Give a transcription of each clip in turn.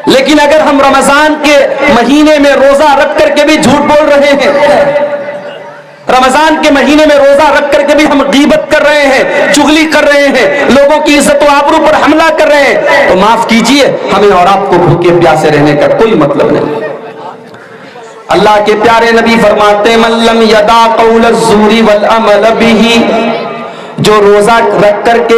लेकिन अगर हम रमजान के महीने में रोजा रख करके भी झूठ बोल रहे हैं, रमजान के महीने में रोजा रख करके भी हम गीबत कर रहे हैं, चुगली कर रहे हैं, लोगों की इज्जत व आबरू पर हमला कर रहे हैं, तो माफ कीजिए, हमें और आपको भूखे प्यासे रहने का कोई मतलब नहीं। अल्लाह के प्यारे नबी फरमाते, मल्लम यदा कौल ज़ूरी वल अमल बिही, जो रोजा रख करके,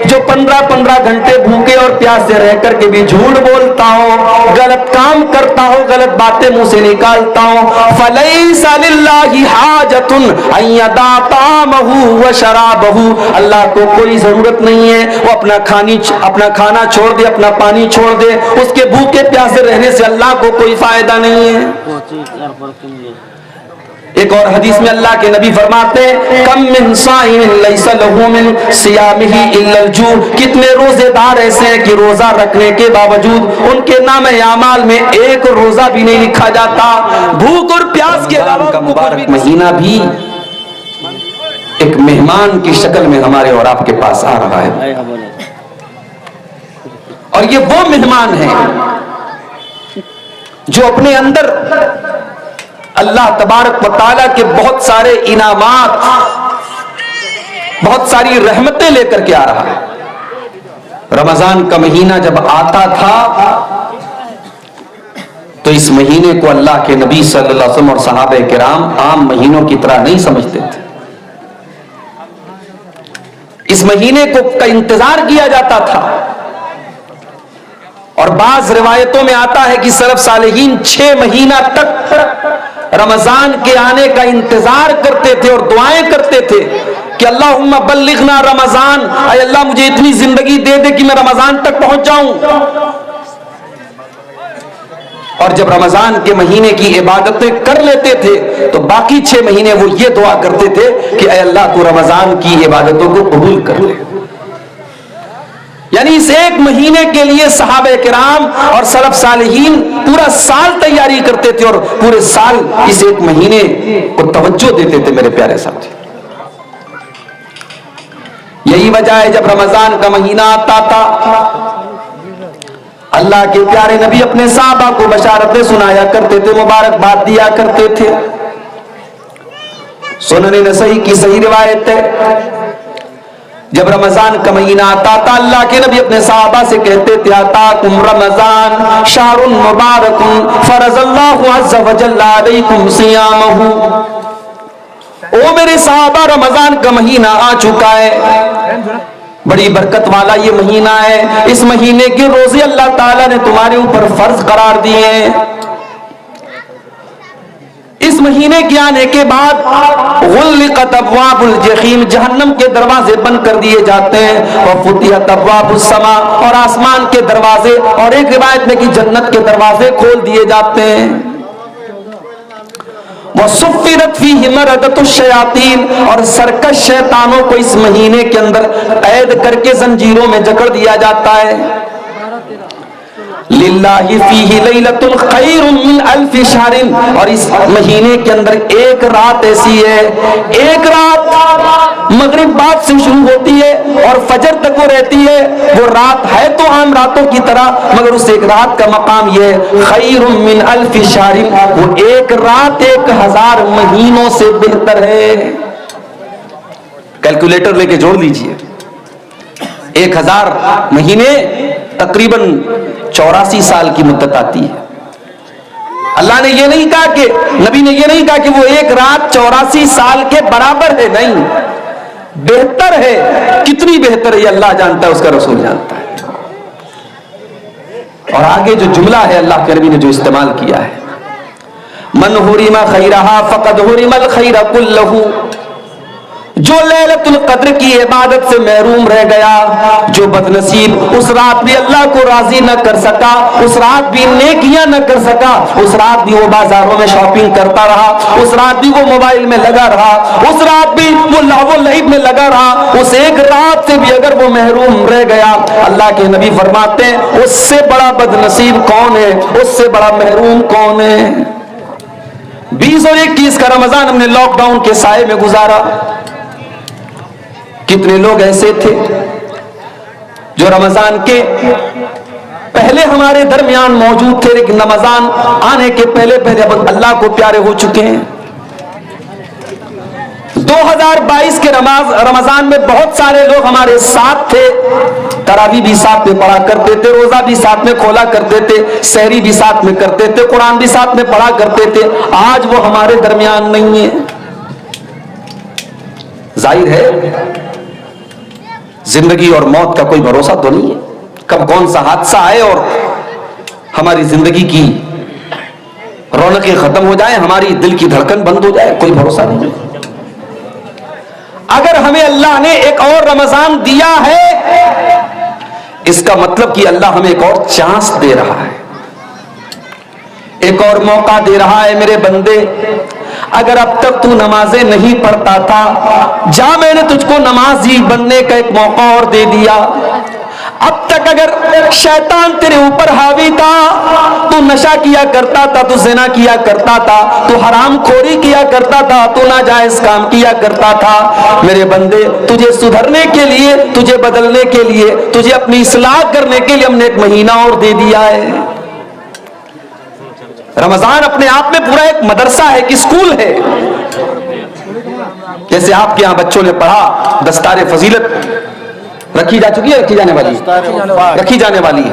जो 15-15 घंटे भूखे और प्यासे रह करके भी झूठ बोलता हो, गलत काम करता हो, गलत बातें मुंह से निकालता हो, फलैसा लिल्लाहि हाजतुन अन यदा तामहु व शराबहु, अल्लाह को कोई जरूरत नहीं है वो अपना खाना छोड़ दे, अपना पानी छोड़ दे, उसके भूखे प्यासे रहने से अल्लाह को कोई फायदा नहीं है। एक और हदीस में अल्लाह के नबी फरमाते हैं, कम मिन साइमिन लैसा लहू मिन सियामिही इल्लल जू, कितने रोजेदार ऐसे हैं कि रोजा रखने के बावजूद उनके नामे आमाल में एक रोजा भी नहीं लिखा जाता। भूख और प्यास के अलावा का मुबारक महीना भी एक मेहमान की शक्ल में हमारे और आपके पास आ रहा है, और ये वो मेहमान है जो अपने अंदर अल्लाह तबारक व तआला के बहुत सारे इनामात, बहुत सारी रहमतें लेकर के आ रहा है। रमजान का महीना जब आता था तो इस महीने को अल्लाह के नबी सल्लल्लाहु अलैहि वसल्लम और सहाबे किराम आम महीनों की तरह नहीं समझते थे। इस महीने को का इंतजार किया जाता था, और बाज रिवायतों में आता है कि सलफ सालेहीन 6 महीना तक रमजान के आने का इंतजार करते थे और दुआएं करते थे कि अल्लाहुम्मा बल्लिगना रमजान, ऐ अल्लाह मुझे इतनी जिंदगी दे दे कि मैं रमजान तक पहुंच जाऊं। और जब रमजान के महीने की इबादतें कर लेते थे तो बाकी 6 महीने वो ये दुआ करते थे कि ऐ अल्लाह तू रमजान की इबादतों को कबूल कर ले। यानी इस एक महीने के लिए सहाबे किराम और सलफ सालिहीन पूरा साल तैयारी करते थे, और पूरे साल इस एक महीने को तवज्जो देते थे। मेरे प्यारे साथी, यही वजह है जब रमजान का महीना आता था अल्लाह के प्यारे नबी अपने साहबा को बशारतें सुनाया करते थे, मुबारकबाद दिया करते थे। सुनने नसई की सही रिवायत है, जब रमजान का महीना आता था अल्लाह के नबी अपने साहबा से कहते थे, आताकुम रमजान शाहरुन मुबारकुन फरज़ल्लाहु अज़्ज़ा व जल्ला अलैकुम सियामहु, ओ मेरे साहबा रमजान का महीना आ चुका है, बड़ी बरकत वाला ये महीना है, इस महीने के रोजे अल्लाह ताला ने तुम्हारे ऊपर फर्ज करार दिए हैं। इस महीने के आने के बाद गुल्लिक़त अब्वाबुल जहीम, जहन्नम के दरवाजे बंद कर दिए जाते हैं, और फुतिहत अब्वाबुस समा, और आसमान के दरवाजे, और एक रिवायत में कि जन्नत के दरवाजे खोल दिए जाते हैं। वसुफ़िरत फ़ीहि मरदतुश शयातीन, और सरकश शैतानों को इस महीने के अंदर कैद करके जंजीरों में जकड़ दिया जाता है। लिल्लाहि फ़ीहि लैलतुल खैरुम मिन अल्फ़ि शहरिन, और इस महीने के अंदर एक रात ऐसी है, एक रात मगरिब बाद से शुरू होती है और फजर तक वो रहती है। वो रात है तो आम रातों की तरह, मगर उस एक रात का मकाम ये है खैरुम मिन अल्फ़ि शहरिन, वो एक रात 1000 महीनों से बेहतर है। कैलकुलेटर लेके जोड़ लीजिए, 1000 महीने तकरीबन 84 साल की मुद्दत आती है। अल्लाह ने ये नहीं कहा कि, नबी ने ये नहीं कहा कि वो एक रात 84 साल के बराबर है, नहीं, बेहतर है। कितनी बेहतर है ये अल्लाह जानता है, उसका रसूल जानता है। और आगे जो जुमला है अल्लाह के नबी ने जो इस्तेमाल किया है, मन हुरिमा खैरहा फकद हुरिमल खैर कुल्लहु, जो लैलतुल कद्र की इबादत से महरूम रह गया, जो बदनसीब उस रात भी अल्लाह को राजी न कर सका, उस रात भी नेकियां न कर सका, उस रात भी वो बाजारों में शॉपिंग करता रहा, उस रात भी वो मोबाइल में लगा रहा, उस रात भी वो लावो लईब में लगा रहा, उस एक रात से भी अगर वो महरूम रह गया, अल्लाह के नबी फरमाते हैं उससे बड़ा बदनसीब कौन है, उससे बड़ा महरूम कौन है। 20 और 21 का रमजान हमने लॉकडाउन के साए में गुजारा। कितने लोग ऐसे थे जो रमजान के पहले हमारे दरमियान मौजूद थे, लेकिन रमजान आने के पहले पहले अब अल्लाह को प्यारे हो चुके हैं। 2022 के रमजान में बहुत सारे लोग हमारे साथ थे, तरावी भी साथ में पढ़ा करते थे, रोजा भी साथ में खोला करते थे, सहरी भी साथ में करते थे, कुरान भी साथ में पढ़ा करते थे। आज वो हमारे दरमियान नहीं है। जाहिर है जिंदगी और मौत का कोई भरोसा तो नहीं है, कब कौन सा हादसा आए और हमारी जिंदगी की रौनकें खत्म हो जाए, हमारी दिल की धड़कन बंद हो जाए, कोई भरोसा नहीं। अगर हमें अल्लाह ने एक और रमजान दिया है, इसका मतलब कि अल्लाह हमें एक और चांस दे रहा है, एक और मौका दे रहा है। मेरे बंदे, अगर अब तक तू नमाजें नहीं पढ़ता था, जा मैंने तुझको नमाजी बनने का एक मौका और दे दिया। अब तक अगर शैतान तेरे ऊपर हावी था, तू नशा किया करता था, तू ज़िना किया करता था, तू हराम खोरी किया करता था, तू नाजायज काम किया करता था, मेरे बंदे तुझे सुधरने के लिए, तुझे बदलने के लिए, तुझे अपनी इस्लाह करने के लिए हमने एक महीना और दे दिया है। रमजान अपने आप में पूरा एक मदरसा है कि स्कूल है। जैसे आपके यहां बच्चों ने पढ़ा, दस्तार फजीलत रखी जा चुकी है, रखी जाने वाली है।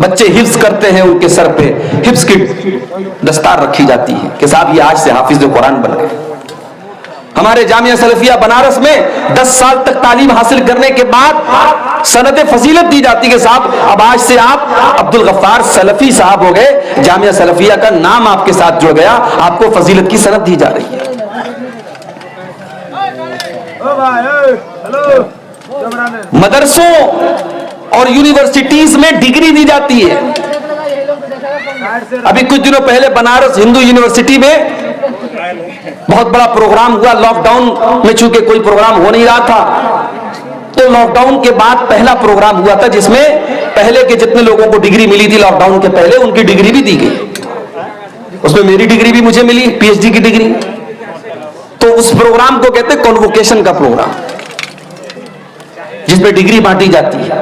बच्चे हिफ्ज करते हैं, उनके सर पे हिफ्ज की दस्तार रखी जाती है कि साहब ये आज से हाफिज कुरान बन गए। हमारे जामिया सलफिया बनारस में 10 साल तक तालीम हासिल करने के बाद सनद फजीलत दी जाती है, साहब अब आज से आप अब्दुल गफ्फार सलफी साहब हो गए, जामिया सलफिया का नाम आपके साथ जुड़ गया, आपको फजीलत की सनद दी जा रही है। मदरसों और यूनिवर्सिटीज में डिग्री दी जाती है। अभी कुछ दिनों पहले बनारस हिंदू यूनिवर्सिटी में बहुत बड़ा प्रोग्राम हुआ। लॉकडाउन में चूंकि कोई प्रोग्राम हो नहीं रहा था, तो लॉकडाउन के बाद पहला प्रोग्राम हुआ था जिसमें पहले के जितने लोगों को डिग्री मिली थी लॉकडाउन के पहले, उनकी डिग्री भी दी गई। उसमें मेरी डिग्री भी मुझे मिली, पीएचडी की डिग्री। तो उस प्रोग्राम को कहते हैं कॉन्वोकेशन का प्रोग्राम, जिसमें डिग्री बांटी जाती है।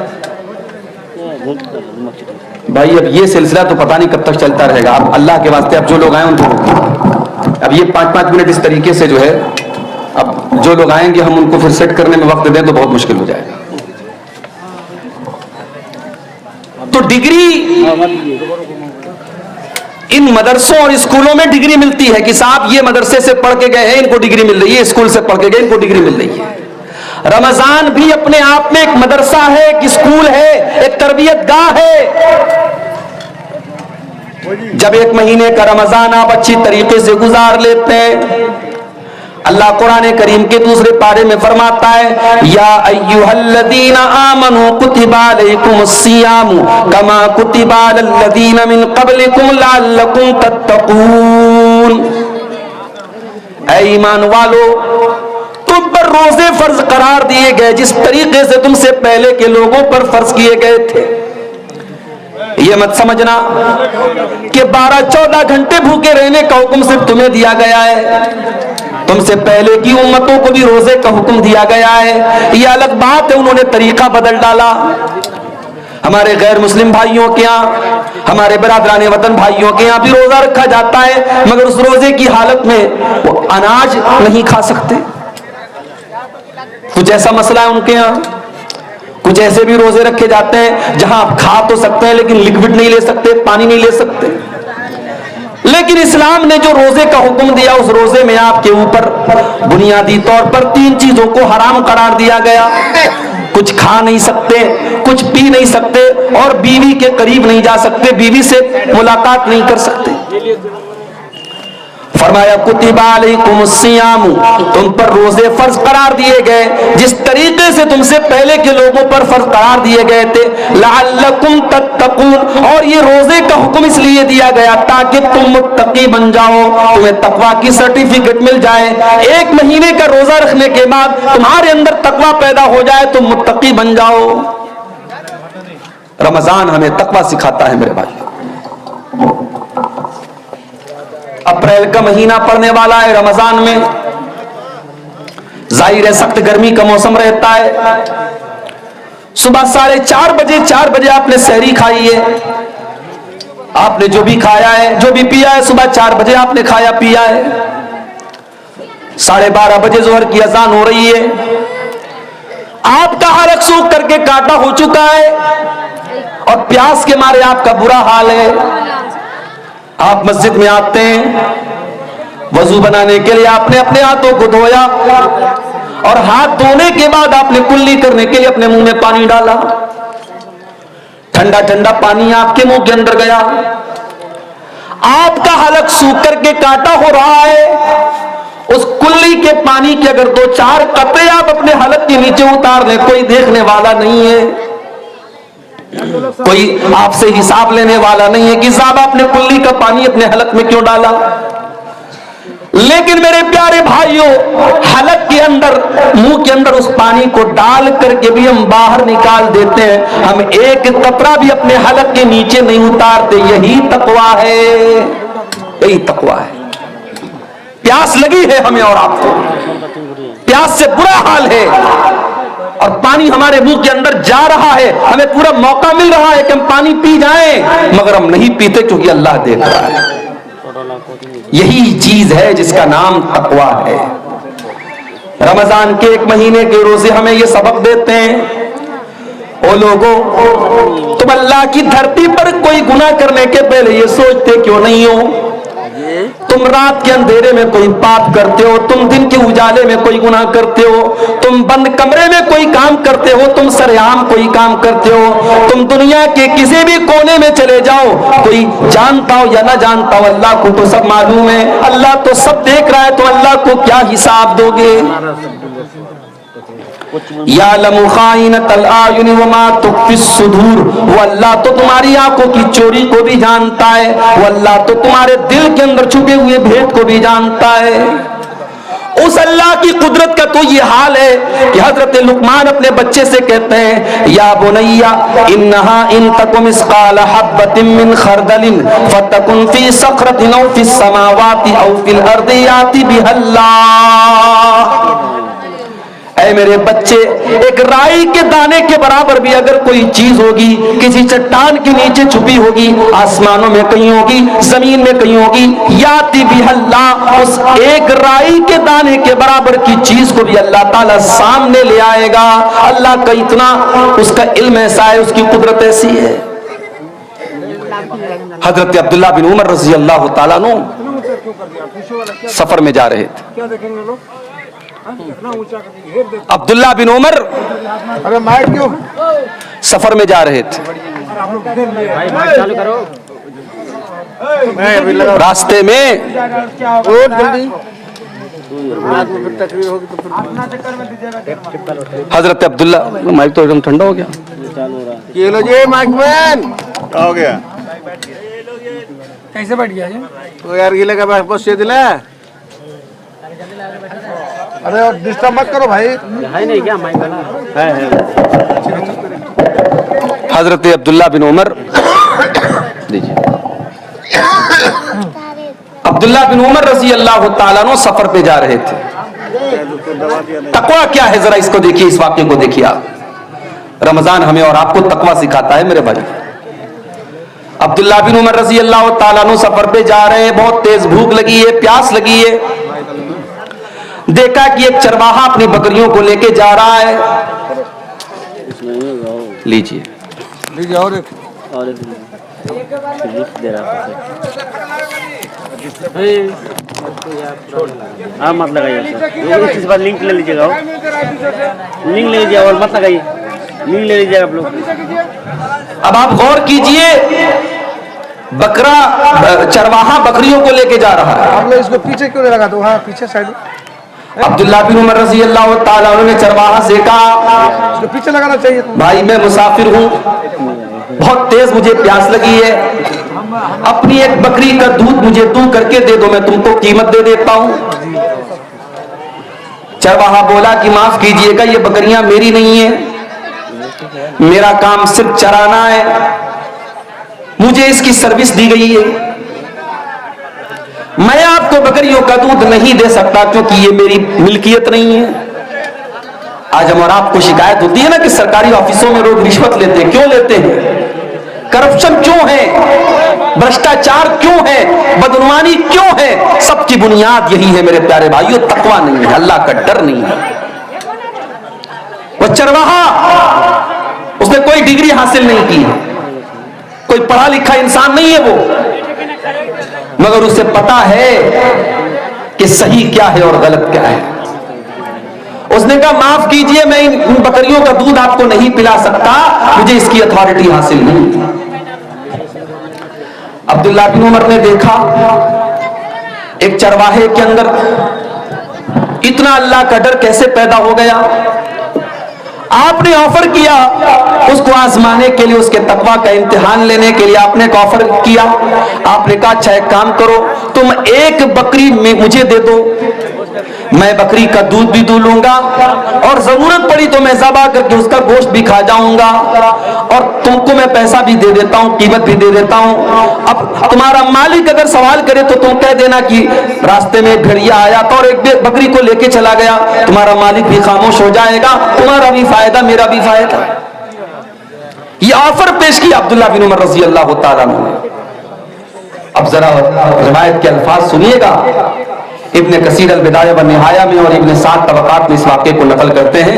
भाई अब ये सिलसिला तो पता नहीं कब तक चलता रहेगा। अब अल्लाह के वास्ते अब जो लोग आए उनको, अब ये 5-5 मिनट इस तरीके से जो है, अब जो लोग आएंगे हम उनको फिर सेट करने में वक्त दें तो बहुत मुश्किल हो जाएगा। तो डिग्री इन मदरसों और स्कूलों में डिग्री मिलती है कि साहब ये मदरसे से पढ़ के गए हैं, इनको डिग्री मिल रही है, स्कूल से पढ़ के गए, इनको डिग्री मिल रही है। रमजान भी अपने आप में एक मदरसा है, एक स्कूल है, एक तरबियत गाह है। जब एक महीने का रमजान आप अच्छी तरीके से गुजार लेते हैं, अल्लाह कुरान करीम के दूसरे पारे में फरमाता है, या अय्युहल्लज़ीना आमनू कुतिबा अलैकुमुस्सियामु कमा कुतिबा अलल्लज़ीना मिन क़ब्लिकुम लअल्लकुम तत्तक़ून। ऐ ईमान वालो, तुम पर रोजे फर्ज करार दिए गए जिस तरीके से तुमसे पहले के लोगों पर फर्ज किए गए थे। ये मत समझना कि 12-14 घंटे भूखे रहने का हुक्म सिर्फ तुम्हें दिया गया है, तुमसे पहले की उम्मतों को भी रोजे का हुक्म दिया गया है। यह अलग बात है उन्होंने तरीका बदल डाला। हमारे गैर मुस्लिम भाइयों के यहाँ, हमारे बरादरान वतन भाइयों के यहाँ भी रोजा रखा जाता है, मगर उस रोजे की हालत में वो अनाज नहीं खा सकते। कुछ ऐसा मसला है उनके यहाँ। कुछ ऐसे भी रोजे रखे जाते हैं जहां आप खा तो सकते हैं लेकिन लिक्विड नहीं ले सकते, पानी नहीं ले सकते। लेकिन इस्लाम ने जो रोजे का हुक्म दिया, उस रोजे में आपके ऊपर बुनियादी तौर पर 3 चीजों को हराम करार दिया गया। कुछ खा नहीं सकते, कुछ पी नहीं सकते और बीवी के करीब नहीं जा सकते, बीवी से मुलाकात नहीं कर सकते। फरमाया कुतिबा अलैकुमुस्सियामु, तुम पर रोजे फर्ज करार दिए गए जिस तरीके से तुमसे पहले के लोगों पर फर्ज करार दिए गए थे। लअल्लकुम तत्तकून, और ये रोजे का हुक्म इसलिए दिया गया ताकि तुम मुत्तकी बन जाओ, तुम्हें तकवा की सर्टिफिकेट मिल जाए। 1 महीने का रोजा रखने के बाद तुम्हारे अंदर तकवा पैदा हो जाए, तुम मुत्तकी बन जाओ। रमजान हमें तकवा सिखाता है मेरे भाई। अप्रैल का महीना पड़ने वाला है, रमजान में जाहिर है सख्त गर्मी का मौसम रहता है, सुबह 4:30 बजे आपने सहरी खाई है, आपने जो भी खाया है, जो भी पिया है, सुबह 4 बजे आपने खाया पिया है। 12:30 बजे जोहर की अजान हो रही है, आपका हलक सूख करके काटा हो चुका है और प्यास के मारे आपका बुरा हाल है। आप मस्जिद में आते हैं, वजू बनाने के लिए आपने अपने हाथों को धोया और हाथ धोने के बाद आपने कुल्ली करने के लिए अपने मुंह में पानी डाला। ठंडा ठंडा पानी आपके मुंह के अंदर गया, आपका हलक सूख करके काटा हो रहा है। उस कुल्ली के पानी के अगर 2-4 कतरे आप अपने हलक के नीचे उतार दें, कोई देखने वाला नहीं है, कोई आपसे हिसाब लेने वाला नहीं है कि साहब आपने कुल्ली का पानी अपने हलक में क्यों डाला। लेकिन मेरे प्यारे भाइयों, हलक के अंदर, मुंह के अंदर उस पानी को डाल करके भी हम बाहर निकाल देते हैं, हम एक कतरा भी अपने हलक के नीचे नहीं उतारते। यही तकवा है, यही तकवा है। प्यास लगी है हमें और आपको, प्यास से बुरा हाल है और पानी हमारे मुंह के अंदर जा रहा है, हमें पूरा मौका मिल रहा है कि हम पानी पी जाएं, मगर हम नहीं पीते क्योंकि अल्लाह देख रहा है। यही चीज है जिसका नाम तकवा है। रमजान के 1 महीने के रोजे हमें ये सबक देते हैं, ओ लोगों, तुम अल्लाह की धरती पर कोई गुनाह करने के पहले ये सोचते क्यों नहीं हो? तुम रात के अंधेरे में कोई पाप करते हो, तुम दिन के उजाले में कोई गुनाह करते हो, तुम बंद कमरे में कोई काम करते हो, तुम सरेआम कोई काम करते हो, तुम दुनिया के किसी भी कोने में चले जाओ, कोई जानता हो या ना जानता हो, अल्लाह को तो सब मालूम है, अल्लाह तो सब देख रहा है, तो अल्लाह को क्या हिसाब दोगे? यालमु खाइनतल आयुन व मा तुख्फी सुदूर, वो अल्लाह तो तुम्हारी आंखों की चोरी को भी जानता है, वो अल्लाह तो तुम्हारे दिल के अंदर छुपे हुए भेद को भी जानता है। उस अल्लाह की कुदरत का तो ये हाल है कि हजरत लुकमान अपने बच्चे से कहते हैं, या बुनैया इन्नहा इन तकुम मिस्काल हब्बतिन मिन खरदलिन फतकुन फी सखरतिन औ फिस समावाति औ फिल अर्दि याति बिहल्लाह। ऐ मेरे बच्चे, एक राई के दाने के बराबर भी अगर कोई चीज होगी, किसी चट्टान के नीचे छुपी होगी, आसमानों में कहीं होगी, जमीन में कहीं होगी, याति बिहल्लाह, उस एक राई के दाने के बराबर की चीज को भी अल्लाह ताला सामने ले आएगा। अल्लाह का इतना, उसका इल्म ऐसा है, उसकी कुदरत ऐसी है। हजरत अब्दुल्ला बिन उमर रजी अल्लाह ताला अन्हु सफर में जा रहे थे। अब्दुल्ला बिन उमर सफर में जा रहे थे, रास्ते में हजरत अब्दुल्ला, माइक तो एकदम ठंडा हो गया, हो गया कैसे बैठ गया तो यार गिले का बस से दिला। अरे और डिस्टर्ब मत करो भाई, है नहीं क्या माइक वाला है। हजरत अब्दुल्ला बिन उमर, दीजिए, अब्दुल्ला बिन उमर रजी अल्लाह ताला अन्हु सफर पे जा रहे थे। तकवा क्या है जरा इसको देखिए, इस वाक्य को देखिए आप। रमजान हमें और आपको तकवा सिखाता है मेरे भाई। अब्दुल्ला बिन उमर रजी अल्लाह ताला अन्हु सफर पे जा रहे हैं, बहुत तेज भूख लगी है, प्यास लगी है। देखा कि एक चरवाहा अपनी बकरियों को लेके जा रहा है। लीजिए लीजिए और आप मत लगाइए, इस बार लिंक ले लीजिएगा, लिंक ले लीजिए और मत लगाइए, लिंक ले लीजिएगा आप लोग। अब आप गौर कीजिए, बकरा, चरवाहा बकरियों को लेके जा रहा है। आप लोग इसको पीछे क्यों लगा दो, हाँ पीछे साइड। अब्दुल्ला बिन उमर रजी अल्लाह ताला अन्हु ने चरवाहा से कहा, इसको पीछे लगाना चाहिए। भाई मैं मुसाफिर हूँ, बहुत तेज मुझे प्यास लगी है, अपनी एक बकरी का दूध मुझे तू करके दे दो, मैं तुमको कीमत दे देता हूँ। चरवाहा बोला कि माफ कीजिएगा, ये बकरियां मेरी नहीं है, मेरा काम सिर्फ चराना है, मुझे इसकी सर्विस दी गई है, मैं आपको बकरियों का दूध नहीं दे सकता क्योंकि ये मेरी मिल्कियत नहीं है। आज हम और आपको शिकायत होती है ना कि सरकारी ऑफिसों में लोग रिश्वत लेते हैं। क्यों लेते हैं? करप्शन क्यों है? भ्रष्टाचार क्यों है? बदनुमानी क्यों है? सबकी बुनियाद यही है मेरे प्यारे भाइयों, तकवा नहीं है, अल्लाह का डर नहीं है। वो चरवाहा, उसने कोई डिग्री हासिल नहीं की है, कोई पढ़ा लिखा इंसान नहीं है वो, मगर उसे पता है कि सही क्या है और गलत क्या है। उसने कहा माफ कीजिए, मैं इन बकरियों का दूध आपको नहीं पिला सकता, मुझे इसकी अथॉरिटी हासिल नहीं। अब्दुल्ला बिन उमर ने देखा एक चरवाहे के अंदर इतना अल्लाह का डर कैसे पैदा हो गया। आपने ऑफर किया उसको आजमाने के लिए, उसके तकवा का इम्तिहान लेने के लिए आपने एक ऑफर किया। आपने कहा अच्छा एक काम करो, तुम एक बकरी में मुझे दे दो, मैं बकरी का दूध भी दूध लूंगा और जरूरत पड़ी तो मैं ज़बह करके उसका गोश्त भी खा जाऊंगा और तुमको मैं पैसा भी दे देता हूं, कीमत भी दे देता हूं। अब तुम्हारा मालिक अगर सवाल करे तो तुम कह देना कि रास्ते में भेड़िया आया था और एक बकरी को लेके चला गया। तुम्हारा मालिक भी खामोश हो जाएगा, तुम्हारा भी फायदा मेरा भी फायदा। ये ऑफर पेश किया अब्दुल्ला बिन उमर रजी अल्लाह तआला अन्हु ने। अब जरा रिवायत के अल्फाज सुनिएगा। इब्ने कसीर अल-बिदाया व निहाया में और इब्ने साद तबकात में इस वाक़े को नकल करते हैं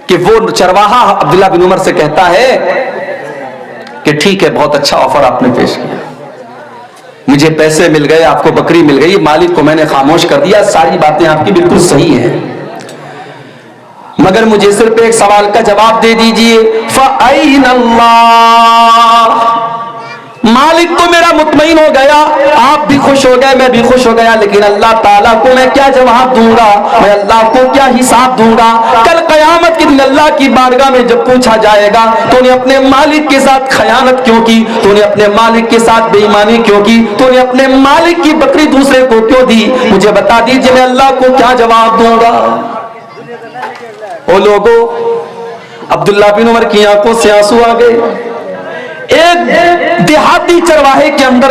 कि वो चरवाहा अब्दुल्ला बिन उमर से कहता है कि ठीक है, बहुत अच्छा ऑफर आपने पेश किया, मुझे पैसे मिल गए, आपको बकरी मिल गई, मालिक को मैंने खामोश कर दिया, सारी बातें आपकी बिल्कुल सही हैं, मगर मुझे सिर्फ एक सवाल का जवाब दे दीजिए, फ़अइनल्लाह। मालिक तो मेरा मुतमईन हो गया, आप भी खुश हो गए, मैं भी खुश हो गया, लेकिन अल्लाह ताला को मैं क्या जवाब दूंगा, मैं अल्लाह को क्या हिसाब दूंगा? कल कयामत के दिन अल्लाह की बारगाह में जब पूछा जाएगा तूने अपने मालिक के साथ खयानत क्यों की, तूने अपने मालिक के साथ बेईमानी क्यों की, तूने अपने मालिक की बकरी दूसरे को क्यों दी, मुझे बता दीजिए, मैं अल्लाह को क्या जवाब दूंगा? ओ लोगों, अब्दुल्ला बिन उमर की आंखों से आंसू आ गए। एक देहाती चरवाहे के अंदर,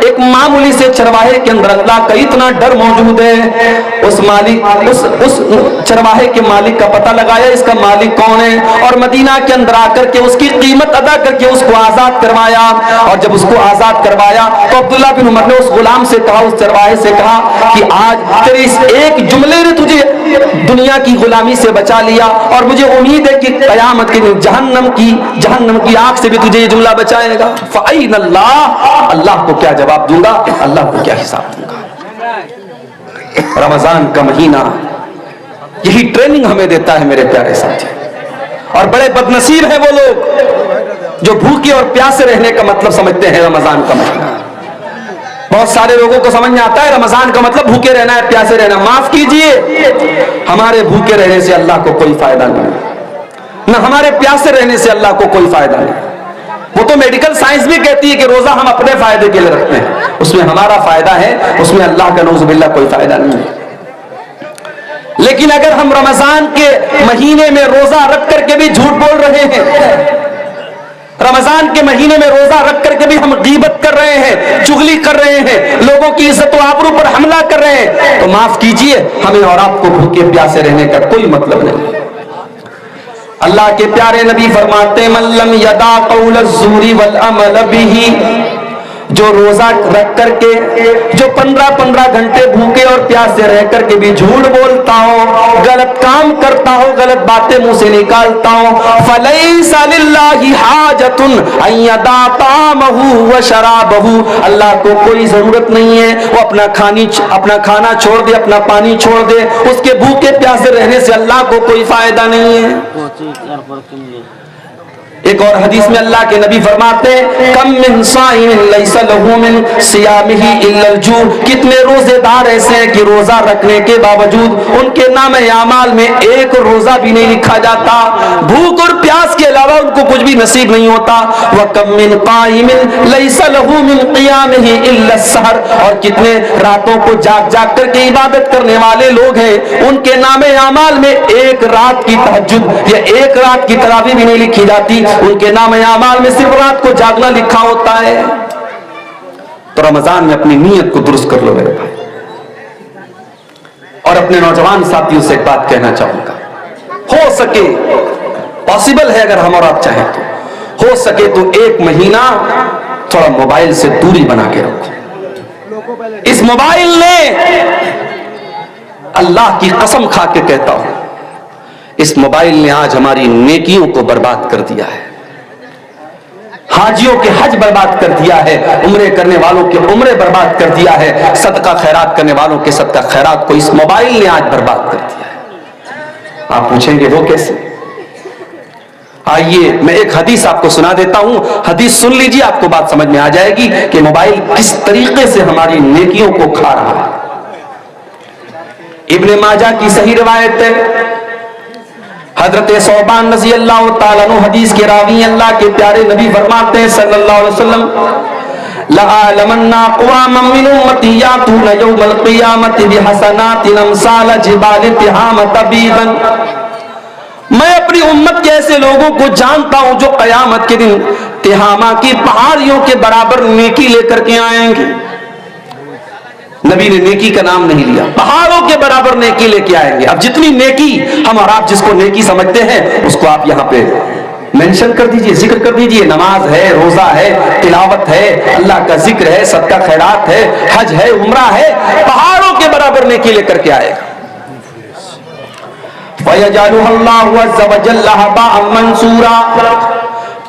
एक मामूली से चरवाहे के अंदर अल्लाह का इतना डर मौजूद है। उस मालिक, उस चरवाहे के मालिक का पता लगाया, इसका मालिक कौन है, और मदीना के अंदर आकर के उसकी कीमत अदा करके उसको आजाद करवाया। और जब उसको आजाद करवाया तो अब्दुल्ला बिन उमर ने उस गुलाम से कहा, उस चरवाहे से कहा कि आज तेरे इस एक जुमले ने तुझे दुनिया की गुलामी से बचा लिया और मुझे उम्मीद है कि कयामत के दिन जहन्नम की आग से भी तुझे ये जुमला बचाएगा। फ़अइनल्लाह, अल्लाह को क्या जवाब दूंगा, अल्लाह को क्या हिसाब दूंगा। रमजान का महीना यही ट्रेनिंग हमें देता है मेरे प्यारे साथी, और बड़े बदनसीब हैं वो लोग जो भूखे और प्यासे रहने का मतलब समझते हैं रमजान का महीना। बहुत सारे लोगों को समझ में आता है रमजान का मतलब भूखे रहना है, प्यासे रहना। माफ कीजिए, हमारे भूखे रहने से अल्लाह को कोई फायदा नहीं, न हमारे प्यासे रहने से अल्लाह को कोई फायदा नहीं। वो तो मेडिकल साइंस भी कहती है कि रोजा हम अपने फायदे के लिए रखते हैं, उसमें हमारा फायदा है, उसमें अल्लाह का नऊजुबिल्लाह कोई फायदा नहीं है। लेकिन अगर हम रमजान के महीने में रोजा रख करके भी झूठ बोल रहे हैं, रमजान के महीने में रोजा रख करके भी हम गीबत कर रहे हैं, चुगली कर रहे हैं, लोगों की इज्जत व आबरू पर हमला कर रहे हैं, तो माफ कीजिए, हमें और आपको भूखे प्यासे रहने का कोई मतलब नहीं। अल्लाह के प्यारे नबी फरमाते हैं, मल्लम यदा कौल ज़ूरी वल अमल बिही, जो रोजा रख करके, जो 15-15 घंटे भूखे और प्यासे रह करके भी झूठ बोलता हो, गलत काम करता हो, गलत बातें मुंह से निकालता हो, फलैसा लिल्लाहि हाजतुन अन यदा तामहु व शराबहु, अल्लाह को कोई जरूरत नहीं है वो अपना खाना छोड़ दे, अपना पानी छोड़ दे, उसके भूखे प्यासे रहने से अल्लाह को कोई फायदा नहीं है। एक और हदीस में अल्लाह के नबी फरमाते हैं, कम मिन साइमिन लैसा लहू मिन सियामिही इल्लल जू, कितने रोजेदार ऐसे हैं कि रोजा रखने के बावजूद उनके नामे आमाल में एक रोजा भी नहीं लिखा जाता, भूख और प्यास के अलावा उनको कुछ भी नसीब नहीं होता। व कम मिन काइमिन लैसा लहू मिन क़ियामिही इल्लस सहर, और कितने रातों को जाग जाग करके इबादत करने वाले लोग हैं, उनके नामे आमाल में एक रात की तहज्जुद या एक रात की तरावी भी नहीं लिखी जाती, उनके नाम आमाल में सिर्फ रात को जागना लिखा होता है। तो रमजान में अपनी नीयत को दुरुस्त कर लो मेरे भाई। और अपने नौजवान साथियों से एक बात कहना चाहूंगा, हो सके, पॉसिबल है अगर हम और आप चाहें तो, हो सके तो 1 महीना थोड़ा मोबाइल से दूरी बना के रखो। इस मोबाइल ने, अल्लाह की कसम खा के कहता हूं, इस मोबाइल ने आज हमारी नेकियों को बर्बाद कर दिया है। हाजियों के हज बर्बाद कर दिया है, उम्रे करने वालों के उम्रे बर्बाद कर दिया है, सदका खैरात करने वालों के सदका खैरात को इस मोबाइल ने आज बर्बाद कर दिया है। आप पूछेंगे वो कैसे? आइए मैं एक हदीस आपको सुना देता हूं, हदीस सुन लीजिए, आपको बात समझ में आ जाएगी कि मोबाइल किस तरीके से हमारी नेकियों को खा रहा है। इब्ने माजा की सही रिवायत है, हजरत सौबान रज़ी अल्लाह तआला अन्हु हदीस के रावी, अल्लाह के प्यारे नबी फरमाते हैं सल्लल्लाहु अलैहि वसल्लम, लअलमन्ना अक़वामम मिन उम्मती यातूना यौमल क़ियामति बिहसनातिन अमसाल जिबाल तिहाम तबीदन। मैं अपनी उम्मत के ऐसे लोगों को जानता हूं जो क़यामत के दिन तिहामा की पहाड़ियों के बराबर नेकी लेकर के आएंगे। नबी ने नेकी का नाम नहीं लिया, पहाड़ों के बराबर नेकी लेके आएंगे। अब जितनी नेकी हम और आप जिसको नेकी समझते हैं उसको आप यहां पे मेंशन कर दीजिए, जिक्र कर दीजिए। नमाज है, रोजा है, तिलावत है, अल्लाह का जिक्र है, सदका खैरात है, हज है, उम्रा है, पहाड़ों के बराबर नेकी लेकर के आएगा। फयजअलुहुल्लाहु अज़्ज़ व जल्ल हबाअन मंसूरा,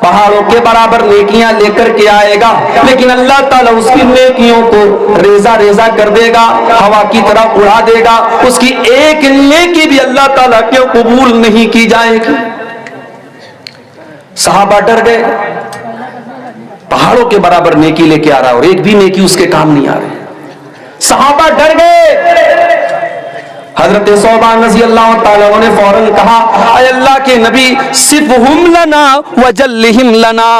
पहाड़ों के बराबर नेकियां लेकर के आएगा, लेकिन अल्लाह ताला उसकी नेकियों को रेजा रेजा कर देगा, हवा की तरह उड़ा देगा। उसकी एक नेकी भी अल्लाह ताला क्यों कबूल नहीं की जाएगी। सहाबा डर गए, पहाड़ों के बराबर नेकी लेके आ रहा है और एक भी नेकी उसके काम नहीं आ रही। सहाबा डर गए। हजरत सौबान रज़ी अल्लाह तआला ने फौरन कहा, ऐ अल्लाह के नबी, सिफ़हुम लना वजल्लिहिम लना,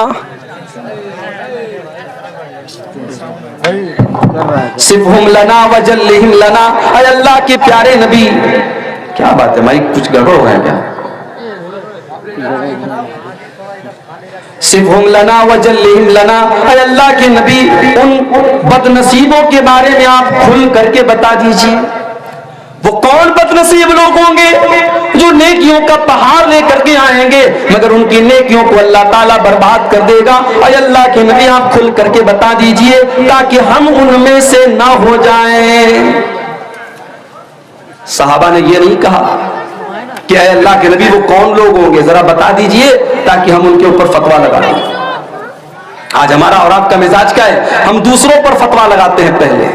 सिफ़हुम लना वजल्लिहिम लना। ऐ अल्लाह के प्यारे नबी, क्या बात है माइक कुछ गड़बड़ हो गया क्या? सिफ़हुम लना वजल्लिहिम लना, ऐ अल्लाह के नबी, उन बदनसीबों के बारे में आप खुल करके बता दीजिए। वो कौन बदनसीब लोग होंगे जो नेकियों का पहाड़ लेकर के आएंगे मगर उनकी नेकियों को अल्लाह ताला बर्बाद कर देगा। और अल्लाह के नबी आप खुल करके बता दीजिए ताकि हम उनमें से ना हो जाएं। सहाबा ने ये नहीं कहा कि ऐ अल्लाह के नबी वो कौन लोग होंगे, जरा बता दीजिए ताकि हम उनके ऊपर फतवा लगा दें। आज हमारा और आपका मिजाज क्या है, हम दूसरों पर फतवा लगाते हैं, पहले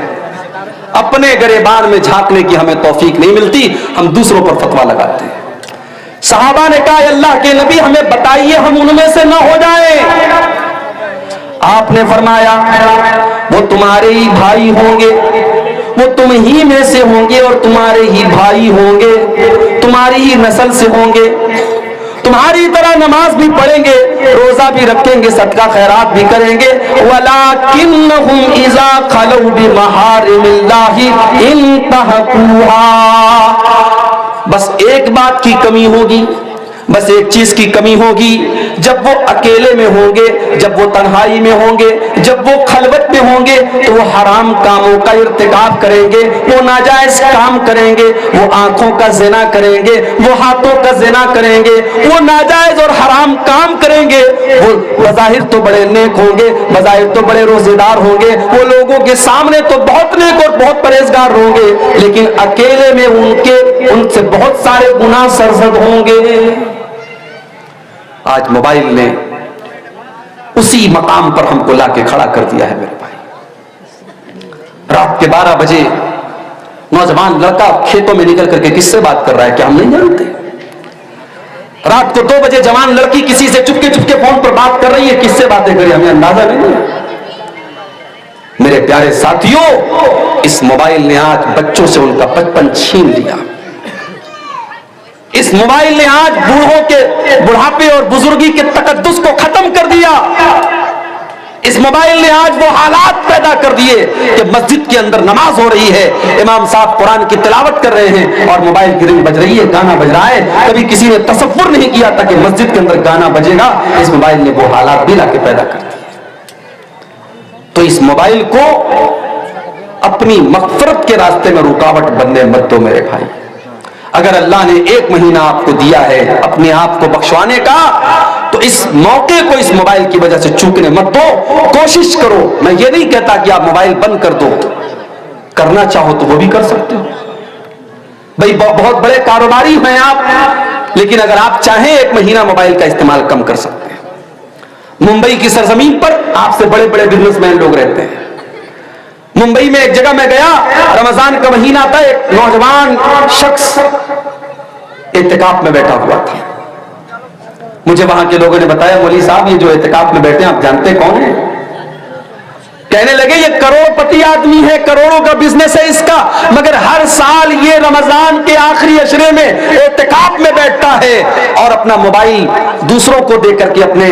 अपने गरेबान में झांकने की हमें तौफीक नहीं मिलती, हम दूसरों पर फतवा लगाते हैं। सहाबा ने कहा अल्लाह के नबी हमें बताइए हम उनमें से ना हो जाए। आपने फरमाया वो तुम्हारे ही भाई होंगे, वो तुम ही में से होंगे और तुम्हारे ही भाई होंगे, तुम्हारी ही नस्ल से होंगे, तुम्हारी तरह नमाज भी पढ़ेंगे, रोजा भी रखेंगे, सदका खैरात भी करेंगे। वलाकिन्नहुम इज़ा खलू बिमहारिमिल्लाहि इंतहकुहा, बस एक बात की कमी होगी, बस एक चीज की कमी होगी, जब वो अकेले में होंगे, जब वो तन्हाई में होंगे, जब वो खलवत में होंगे तो वो हराम कामों का इर्तिकाब करेंगे, वो नाजायज काम करेंगे, वो आंखों का ज़िना करेंगे, वो हाथों का ज़िना करेंगे, वो नाजायज और हराम काम करेंगे। वो बज़ाहिर तो बड़े नेक होंगे, बज़ाहिर तो बड़े रोजेदार होंगे, वो लोगों के सामने तो बहुत नेक और बहुत परहेजगार होंगे, लेकिन अकेले में उनसे बहुत सारे गुनाह सरजद होंगे। आज मोबाइल ने उसी मकाम पर हमको लाके खड़ा कर दिया है मेरे भाई। रात के 12 बजे नौजवान लड़का खेतों में निकल करके किससे बात कर रहा है क्या हम नहीं जानते? रात को 2 बजे जवान लड़की किसी से चुपके चुपके फोन पर बात कर रही है, किससे बातें कर रही है हमें अंदाजा नहीं है। मेरे प्यारे साथियों, इस मोबाइल ने आज बच्चों से उनका बचपन छीन लिया। इस मोबाइल ने आज बूढ़ों के बुढ़ापे और बुजुर्गी के तकद्दुस को खत्म कर दिया। इस मोबाइल ने आज वो हालात पैदा कर दिए कि मस्जिद के अंदर नमाज हो रही है, इमाम साहब कुरान की तिलावत कर रहे हैं और मोबाइल की रिंग बज रही है, गाना बज रहा है। कभी किसी ने तसव्वुर नहीं किया था कि मस्जिद के अंदर गाना बजेगा। इस मोबाइल ने वो हालात भी लाके पैदा कर दिए। तो इस मोबाइल को अपनी मग़फ़िरत के रास्ते में रुकावट बनने मत दो मेरे भाई। अगर अल्लाह ने 1 महीना आपको दिया है अपने आप को बख्शवाने का, तो इस मौके को इस मोबाइल की वजह से चूकने मत दो। कोशिश करो, मैं ये नहीं कहता कि आप मोबाइल बंद कर दो, करना चाहो तो वो भी कर सकते हो भाई। बहुत बड़े कारोबारी हैं आप, लेकिन अगर आप चाहें 1 महीना मोबाइल का इस्तेमाल कम कर सकते हैं। मुंबई की सरजमीन पर आपसे बड़े बड़े बिजनेसमैन लोग रहते हैं। मुंबई में एक जगह मैं गया, रमजान का महीना था, एक नौजवान शख्स इत्तिकाफ में बैठा हुआ था। मुझे वहां के लोगों ने बताया, मौलवी साहब ये जो इत्तिकाफ में बैठे हैं आप जानते कौन है? कहने लगे ये करोड़पति आदमी है, करोड़ों का बिजनेस है इसका, मगर हर साल ये रमजान के आखिरी अशरे में इत्तिकाफ में बैठता है और अपना मोबाइल दूसरों को दे करके, अपने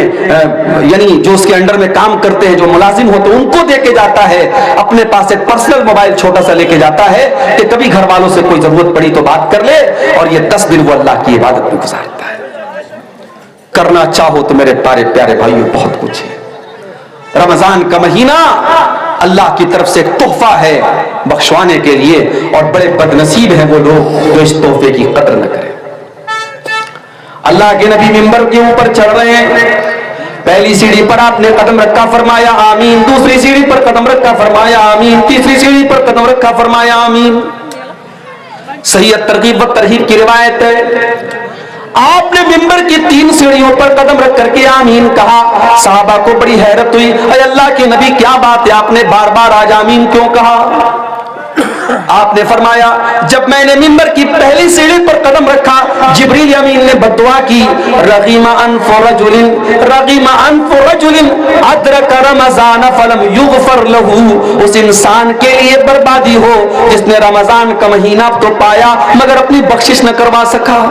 यानी जो उसके अंडर में काम करते हैं, जो मुलाजिम होते हैं, उनको दे के जाता है। अपने पास एक पर्सनल मोबाइल छोटा सा लेके जाता है कि कभी घर वालों से कोई जरूरत पड़ी तो बात कर ले, और ये 10 दिन वो अल्लाह की इबादत में गुजारता है। करना चाहो तो मेरे प्यारे प्यारे भाइयों बहुत कुछ है। रमजान का महीना अल्लाह की तरफ से एक तोहफा है बख्शवाने के लिए, और बड़े बदनसीब हैं वो लोग जो इस तोहफे की कदर न करें। अल्लाह के नबी मिंबर के ऊपर चढ़ रहे हैं, पहली सीढ़ी पर आपने कदम रखा, फरमाया आमीन। दूसरी सीढ़ी पर कदम रखा, फरमाया आमीन। तीसरी सीढ़ी पर कदम रखा, फरमाया आमीन। सही तरगीब व तरहीब की रिवायत है, आपने मिंबर की 3 सीढ़ियों पर कदम रख करके आमीन कहा। साहबा को बड़ी हैरत हुई, अरे अल्लाह के नबी क्या बात है, आपने बार बार आज आमीन क्यों कहा? आपने फरमाया, जब मैंने मिंबर की पहली सीढ़ी पर कदम रखा, जिब्रील अमीन ने बद्दुआ की, रगीमा अनफु रजुलिन अदरक रमजान फलम युगफर लहू, उस इंसान के लिए बर्बादी हो जिसने रमजान का महीना तो पाया मगर अपनी बख्शिश न करवा सका।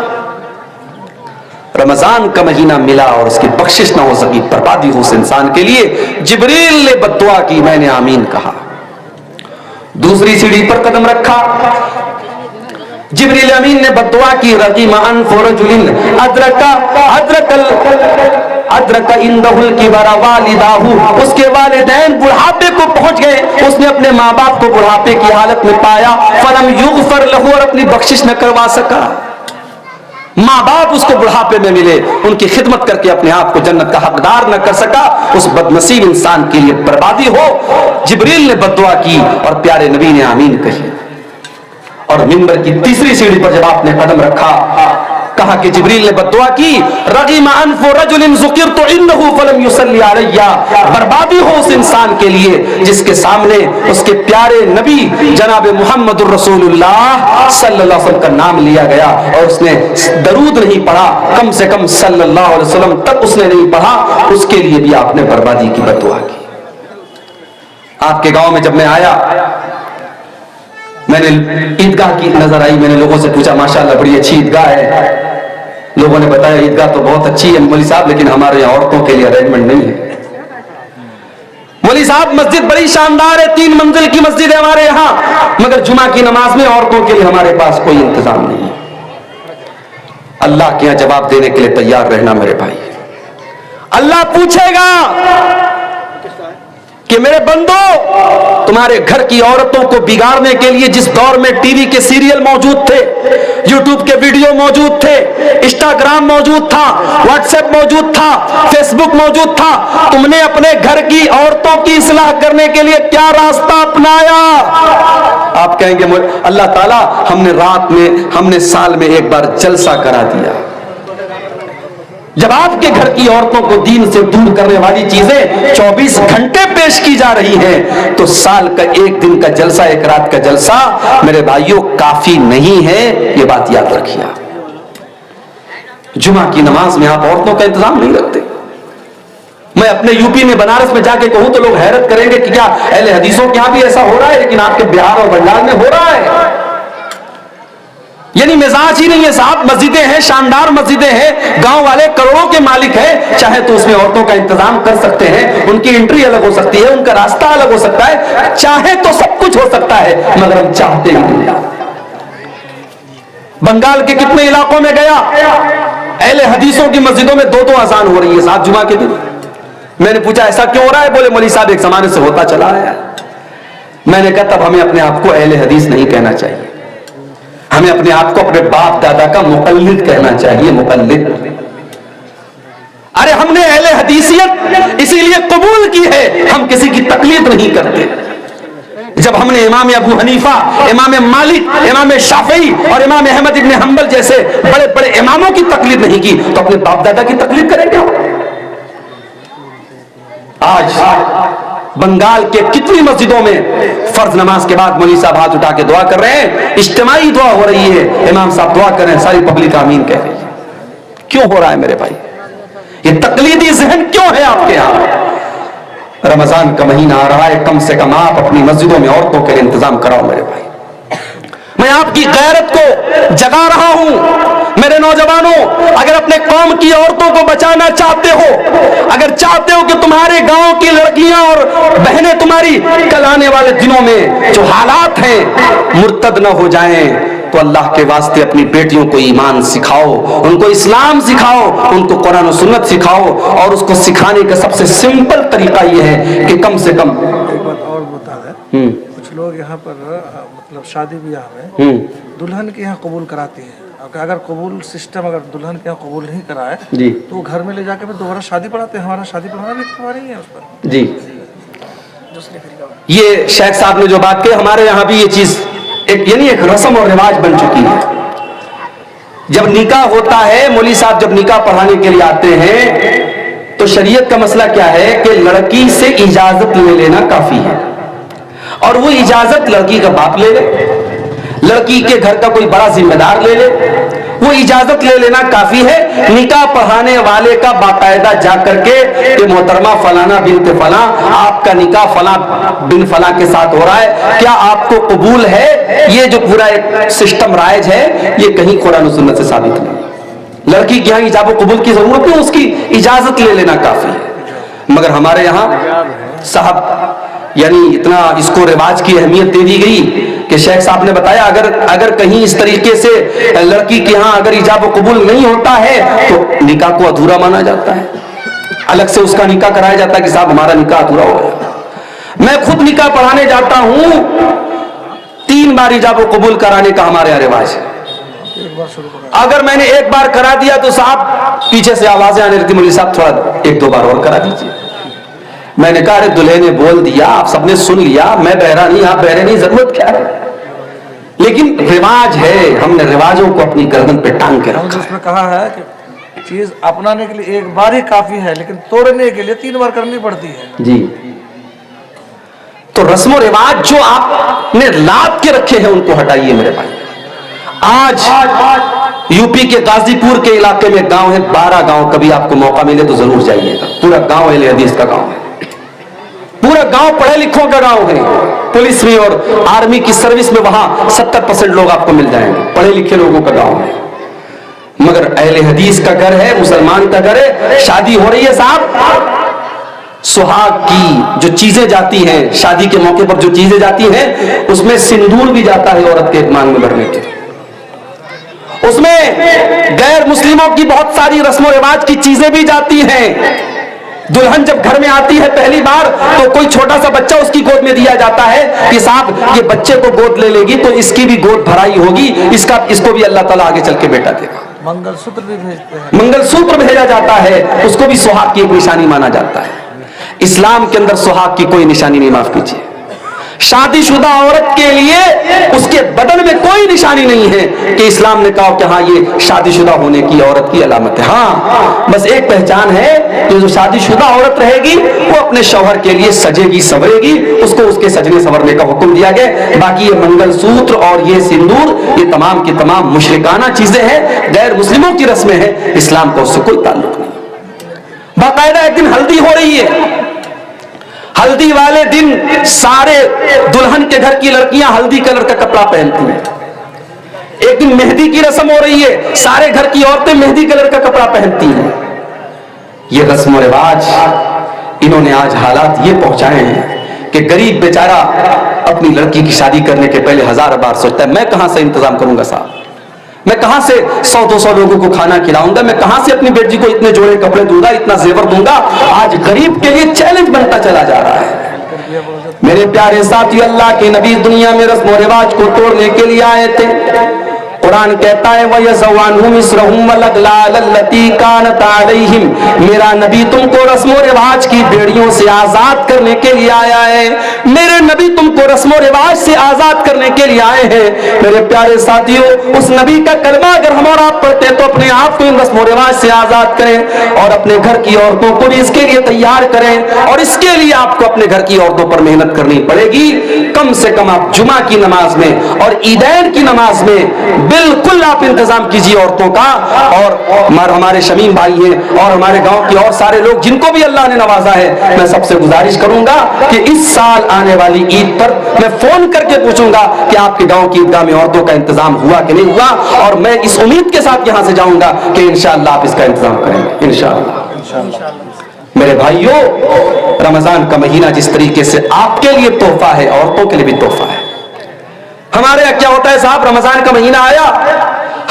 रमजान का महीना मिला और उसकी बख्शिश ना हो सकी, बर्बादी हो उस इंसान के लिए। जिब्रील ने बद्दुआ की, मैंने आमीन कहा। दूसरी सीढ़ी पर कदम रखा, जिब्रील अमीन ने बद्दुआ की, रगीमा अनफु रजुलिन अदरक इंदहुल किबरा वालिदाहु, उसके वालिदैन बुढ़ापे को पहुंच गए, उसने अपने माँ बाप को बुढ़ापे की हालत में पाया, फलम युगफर लहू, और अपनी बख्शिश न करवा सका। माँ बाप उसको बुढ़ापे में मिले, उनकी खिदमत करके अपने आप को जन्नत का हकदार न कर सका, उस बदनसीब इंसान के लिए बर्बादी हो। जिब्रील ने बद्दुआ की और प्यारे नबी ने आमीन कही। और मिंबर की तीसरी सीढ़ी पर जब आपने कदम रखा, कहा कि जिब्रील ने बद्दुआ की, रगीमा अनफु रजुलिन ज़ुकिरतु इन्नहु फलम युसल्ली अलैया, बर्बादी हो उस इंसान के लिए जिसके सामने उसके प्यारे नबी जनाब मुहम्मदुर रसूलुल्लाह सल्लल्लाहु अलैहि वसल्लम का नाम लिया गया और उसने दरूद नहीं पढ़ा, कम से कम सल्लल्लाहु अलैहि वसल्लम तक उसने नहीं पढ़ा, उसके लिए भी आपने बर्बादी की बद्दुआ की। आपके गांव में जब मैं आया, मैंने ईदगाह की नजर आई, मैंने लोगों से पूछा, माशाल्लाह बड़ी अच्छी ईदगाह है। लोगों ने बताया ईदगाह तो बहुत अच्छी है मौलवी साहब, लेकिन हमारे यहाँ औरतों के लिए अरेंजमेंट नहीं है। मौलवी साहब मस्जिद बड़ी शानदार है, 3 मंजिल की मस्जिद है हमारे यहाँ, मगर जुमा की नमाज में औरतों के लिए हमारे पास कोई इंतजाम नहीं है। अल्लाह के यहाँ जवाब देने के लिए तैयार रहना मेरे भाई। अल्लाह पूछेगा कि मेरे बंदो, तुम्हारे घर की औरतों को बिगाड़ने के लिए जिस दौर में टीवी के सीरियल मौजूद थे, यूट्यूब के वीडियो मौजूद थे, इंस्टाग्राम मौजूद था, व्हाट्सएप मौजूद था, फेसबुक मौजूद था, तुमने अपने घर की औरतों की इस्लाह करने के लिए क्या रास्ता अपनाया? आप कहेंगे अल्लाह ताला हमने साल में एक बार जलसा करा दिया। जब आपके घर की औरतों को दीन से दूर करने वाली चीजें 24 घंटे पेश की जा रही हैं, तो साल का 1 दिन का जलसा, 1 रात का जलसा मेरे भाइयों काफी नहीं है, ये बात याद रखिए। जुमा की नमाज में आप औरतों का इंतजाम नहीं रखते। मैं अपने यूपी में बनारस में जाके कहूं तो लोग हैरत करेंगे कि क्या अहले हदीसों के यहां भी ऐसा हो रहा है, लेकिन आपके बिहार और बंगाल में हो रहा है। यानी मिजाज ही नहीं है साहब। मस्जिदें हैं, शानदार मस्जिदें हैं, गांव वाले करोड़ों के मालिक हैं, चाहे तो उसमें औरतों का इंतजाम कर सकते हैं, उनकी एंट्री अलग हो सकती है, उनका रास्ता अलग हो सकता है, चाहे तो सब कुछ हो सकता है, मगर हम चाहते ही नहीं। बंगाल के कितने इलाकों में गया, अहले हदीसों की मस्जिदों में 2-2 अजान हो रही है साथ जुमा के दिन। मैंने पूछा ऐसा क्यों हो रहा है? बोले मौलवी साहब एक जमाने से होता चला है। मैंने कहा तब हमें अपने आप को अहले हदीस नहीं कहना चाहिए, हमें अपने आप को अपने बाप दादा का मुकल्लिद कहना चाहिए, मुकल्लिद। अरे हमने अहले हदीसियत इसीलिए कबूल की है, हम किसी की तकलीद नहीं करते। जब हमने इमाम अबू हनीफा, इमाम मालिक, इमाम शाफई और इमाम अहमद इब्न हंबल जैसे बड़े बड़े इमामों की तकलीद नहीं की, तो अपने बाप दादा की तकलीद करेंगे। आज बंगाल के कितनी मस्जिदों में फर्ज नमाज के बाद मौलवी साहब हाथ उठा के दुआ कर रहे हैं, इज्तिमाई दुआ हो रही है, इमाम साहब दुआ कर रहे हैं, सारी पब्लिक आमीन कह रही है। क्यों हो रहा है मेरे भाई? ये तकलीदी जहन क्यों है आपके यहां? रमजान का महीना आ रहा है, कम से कम आप अपनी मस्जिदों में औरतों के लिए इंतजाम कराओ मेरे भाई। मैं आपकी गैरत को जगा रहा हूं। मेरे नौजवानों, अगर अपने कौम की औरतों को बचाना चाहते हो, अगर चाहते हो कि तुम्हारे गांव की लड़कियां और बहनें तुम्हारी कल आने वाले दिनों में जो हालात हैं मुर्तद न हो जाएं, तो अल्लाह के वास्ते अपनी बेटियों को ईमान सिखाओ, उनको इस्लाम सिखाओ, उनको कुरान और सुन्नत सिखाओ। और उसको सिखाने का सबसे सिंपल तरीका यह है कि कम से कम एक बात और बता रहे, कुछ लोग यहाँ पर मतलब शादी ब्याह में दुल्हन के यहाँ कबूल कराते हैं। अगर कबूल सिस्टम अगर दुल्हन के यहाँ कबूल नहीं कराए जी, तो वो घर में ले जाकर फिर दोबारा शादी पढ़ाते हैं। हमारा शादी पढ़ाना भी इतना नहीं है उस पर जी। ये शेख साहब ने जो बात कही, हमारे यहाँ भी ये चीज एक यानी एक रस्म और रिवाज बन चुकी है। जब निकाह होता है, मौलवी साहब जब निकाह पढ़ाने के लिए आते हैं, तो शरीयत का मसला क्या है कि लड़की से इजाजत ले लेना काफी है, और वो इजाजत लड़की का बाप ले ले, लड़की के घर का कोई बड़ा जिम्मेदार ले ले, वो इजाजत ले लेना काफी है। निकाह पढ़ाने वाले का बाकायदा जा करके कि मोहतरमा फलाना बिन्त फला, आपका निकाह फला बिन फला के साथ हो रहा है, क्या आपको कबूल है? ये जो पूरा एक सिस्टम राइज है, ये कहीं कुरान और सुन्नत से साबित नहीं। लड़की के यहाँ इजाब कबूल की जरूरत है, उसकी इजाजत ले लेना काफी है। मगर हमारे यहाँ साहब यानी इतना इसको रिवाज की अहमियत दे दी गई कि शेख साहब ने बताया अगर कहीं इस तरीके से लड़की के यहाँ अगर इजाब कबूल नहीं होता है तो निकाह को अधूरा माना जाता है, अलग से उसका निकाह कराया जाता है कि साहब हमारा निकाह अधूरा हो गया। मैं खुद निकाह पढ़ाने जाता हूं, 3 बार इजाब कबूल कराने का हमारे यहाँ रिवाज है। अगर मैंने एक बार करा दिया तो साहब पीछे से आवाजें आने लगती, मौलवी साहब थोड़ा 1-2 बार और करा दीजिए। मैंने कहा अरे दूल्हे ने बोल दिया, आप सबने सुन लिया, मैं बहरा नहीं, आप बहरे नहीं, जरूरत क्या है? लेकिन रिवाज है, हमने रिवाजों को अपनी गर्दन पे टांग के रखा है। उसमें कहा है कि चीज अपनाने के लिए एक बार ही काफी है, लेकिन तोड़ने के लिए 3 बार करनी पड़ती है जी। तो रस्म रिवाज जो आपने लाद के रखे हैं उनको हटाइए मेरे भाई। आज यूपी के गाजीपुर के इलाके में गांव है, 12 गांव, कभी आपको मौका मिले तो जरूर जाइएगा। पूरा गांव अहले हदीस का गांव है, पूरा गांव पढ़े लिखों का गांव है। पुलिस में और आर्मी की सर्विस में वहां 70% लोग आपको मिल जाएंगे, पढ़े लिखे लोगों का गांव है। मगर अहले हदीस का घर है, मुसलमान का घर है, शादी हो रही है साहब, सुहाग की जो चीजें जाती हैं, शादी के मौके पर जो चीजें जाती हैं, उसमें सिंदूर भी जाता है औरत के मांग में भरने के, उसमें गैर मुस्लिमों की बहुत सारी रस्म रिवाज की चीजें भी जाती हैं। दुल्हन जब घर में आती है पहली बार तो कोई छोटा सा बच्चा उसकी गोद में दिया जाता है कि साहब ये बच्चे को गोद ले लेगी तो इसकी भी गोद भराई होगी, इसको भी अल्लाह ताला आगे चल के बेटा देगा। मंगलसूत्र भी भेजते हैं, मंगलसूत्र भेजा जाता है, उसको भी सुहाग की एक निशानी माना जाता है। इस्लाम के अंदर सुहाग की कोई निशानी नहीं, माफ कीजिए। शादीशुदा औरत के लिए उसके बदन में कोई निशानी नहीं है कि इस्लाम ने कहा कि हाँ ये शादीशुदा होने की औरत की अलामत है। हाँ, बस एक पहचान है कि जो शादीशुदा औरत रहेगी वो अपने शौहर के लिए सजेगी संवरेगी, उसको उसके सजने संवरने का हुक्म दिया गया। बाकी ये मंगलसूत्र और ये सिंदूर, ये तमाम की तमाम मुशरिकाना चीजें हैं, गैर मुस्लिमों की रस्में हैं, इस्लाम का उससे कोई ताल्लुक नहीं। बाकायदा एक दिन हल्दी हो रही है, हल्दी वाले दिन सारे दुल्हन के घर की लड़कियां हल्दी कलर का कपड़ा पहनती हैं। एक दिन मेहंदी की रस्म हो रही है, सारे घर की औरतें मेहंदी कलर का कपड़ा पहनती हैं। ये रस्म और रिवाज इन्होंने आज हालात ये पहुंचाए हैं कि गरीब बेचारा अपनी लड़की की शादी करने के पहले 1000 बार सोचता है मैं कहां से इंतजाम करूंगा साहब, मैं कहां से 100-200 लोगों को खाना खिलाऊंगा, मैं कहां से अपनी बेटी को इतने जोड़े कपड़े दूंगा, इतना जेवर दूंगा। आज गरीब के लिए चैलेंज बनता चला जा रहा है। मेरे प्यारे साथी, अल्लाह के नबी दुनिया में रस्म और रिवाज को तोड़ने के लिए आए थे। कुरान कहता है वयज़वानुहुम इसरहुम वलगलाल लती कानत अलैहिम, मेरा नबी तुमको रस्मो रिवाज की बेड़ियों से आजाद करने के लिए आया है। मेरे नबी तुमको रस्मो रिवाज से आजाद करने के लिए आए हैं। मेरे प्यारे साथियों, उस नबी का कलमा अगर हम और आप पढ़ते हैं तो अपने आप को इन रस्मो रिवाज से आजाद करें और अपने घर की औरतों को भी इसके लिए तैयार करें। और इसके लिए आपको अपने घर की औरतों पर मेहनत करनी पड़ेगी। कम से कम आप जुमा की नमाज में और ईदैन की नमाज में बिल्कुल आप इंतजाम कीजिए औरतों का। और हमारे शमीम भाई हैं और हमारे गांव के और सारे लोग जिनको भी अल्लाह ने नवाजा है, मैं सबसे गुजारिश करूंगा कि इस साल आने वाली ईद पर मैं फोन करके पूछूंगा कि आपके गांव की ईदगाह में औरतों का इंतजाम हुआ कि नहीं हुआ, और मैं इस उम्मीद के साथ यहां से जाऊंगा कि इंशाअल्लाह आप इसका इंतजाम करेंगे इंशाअल्लाह। मेरे भाइयों, रमजान का महीना जिस तरीके से आपके लिए तोहफा है, औरतों के लिए भी तोहफा है। हमारे यहाँ क्या होता है साहब, रमजान का महीना आया,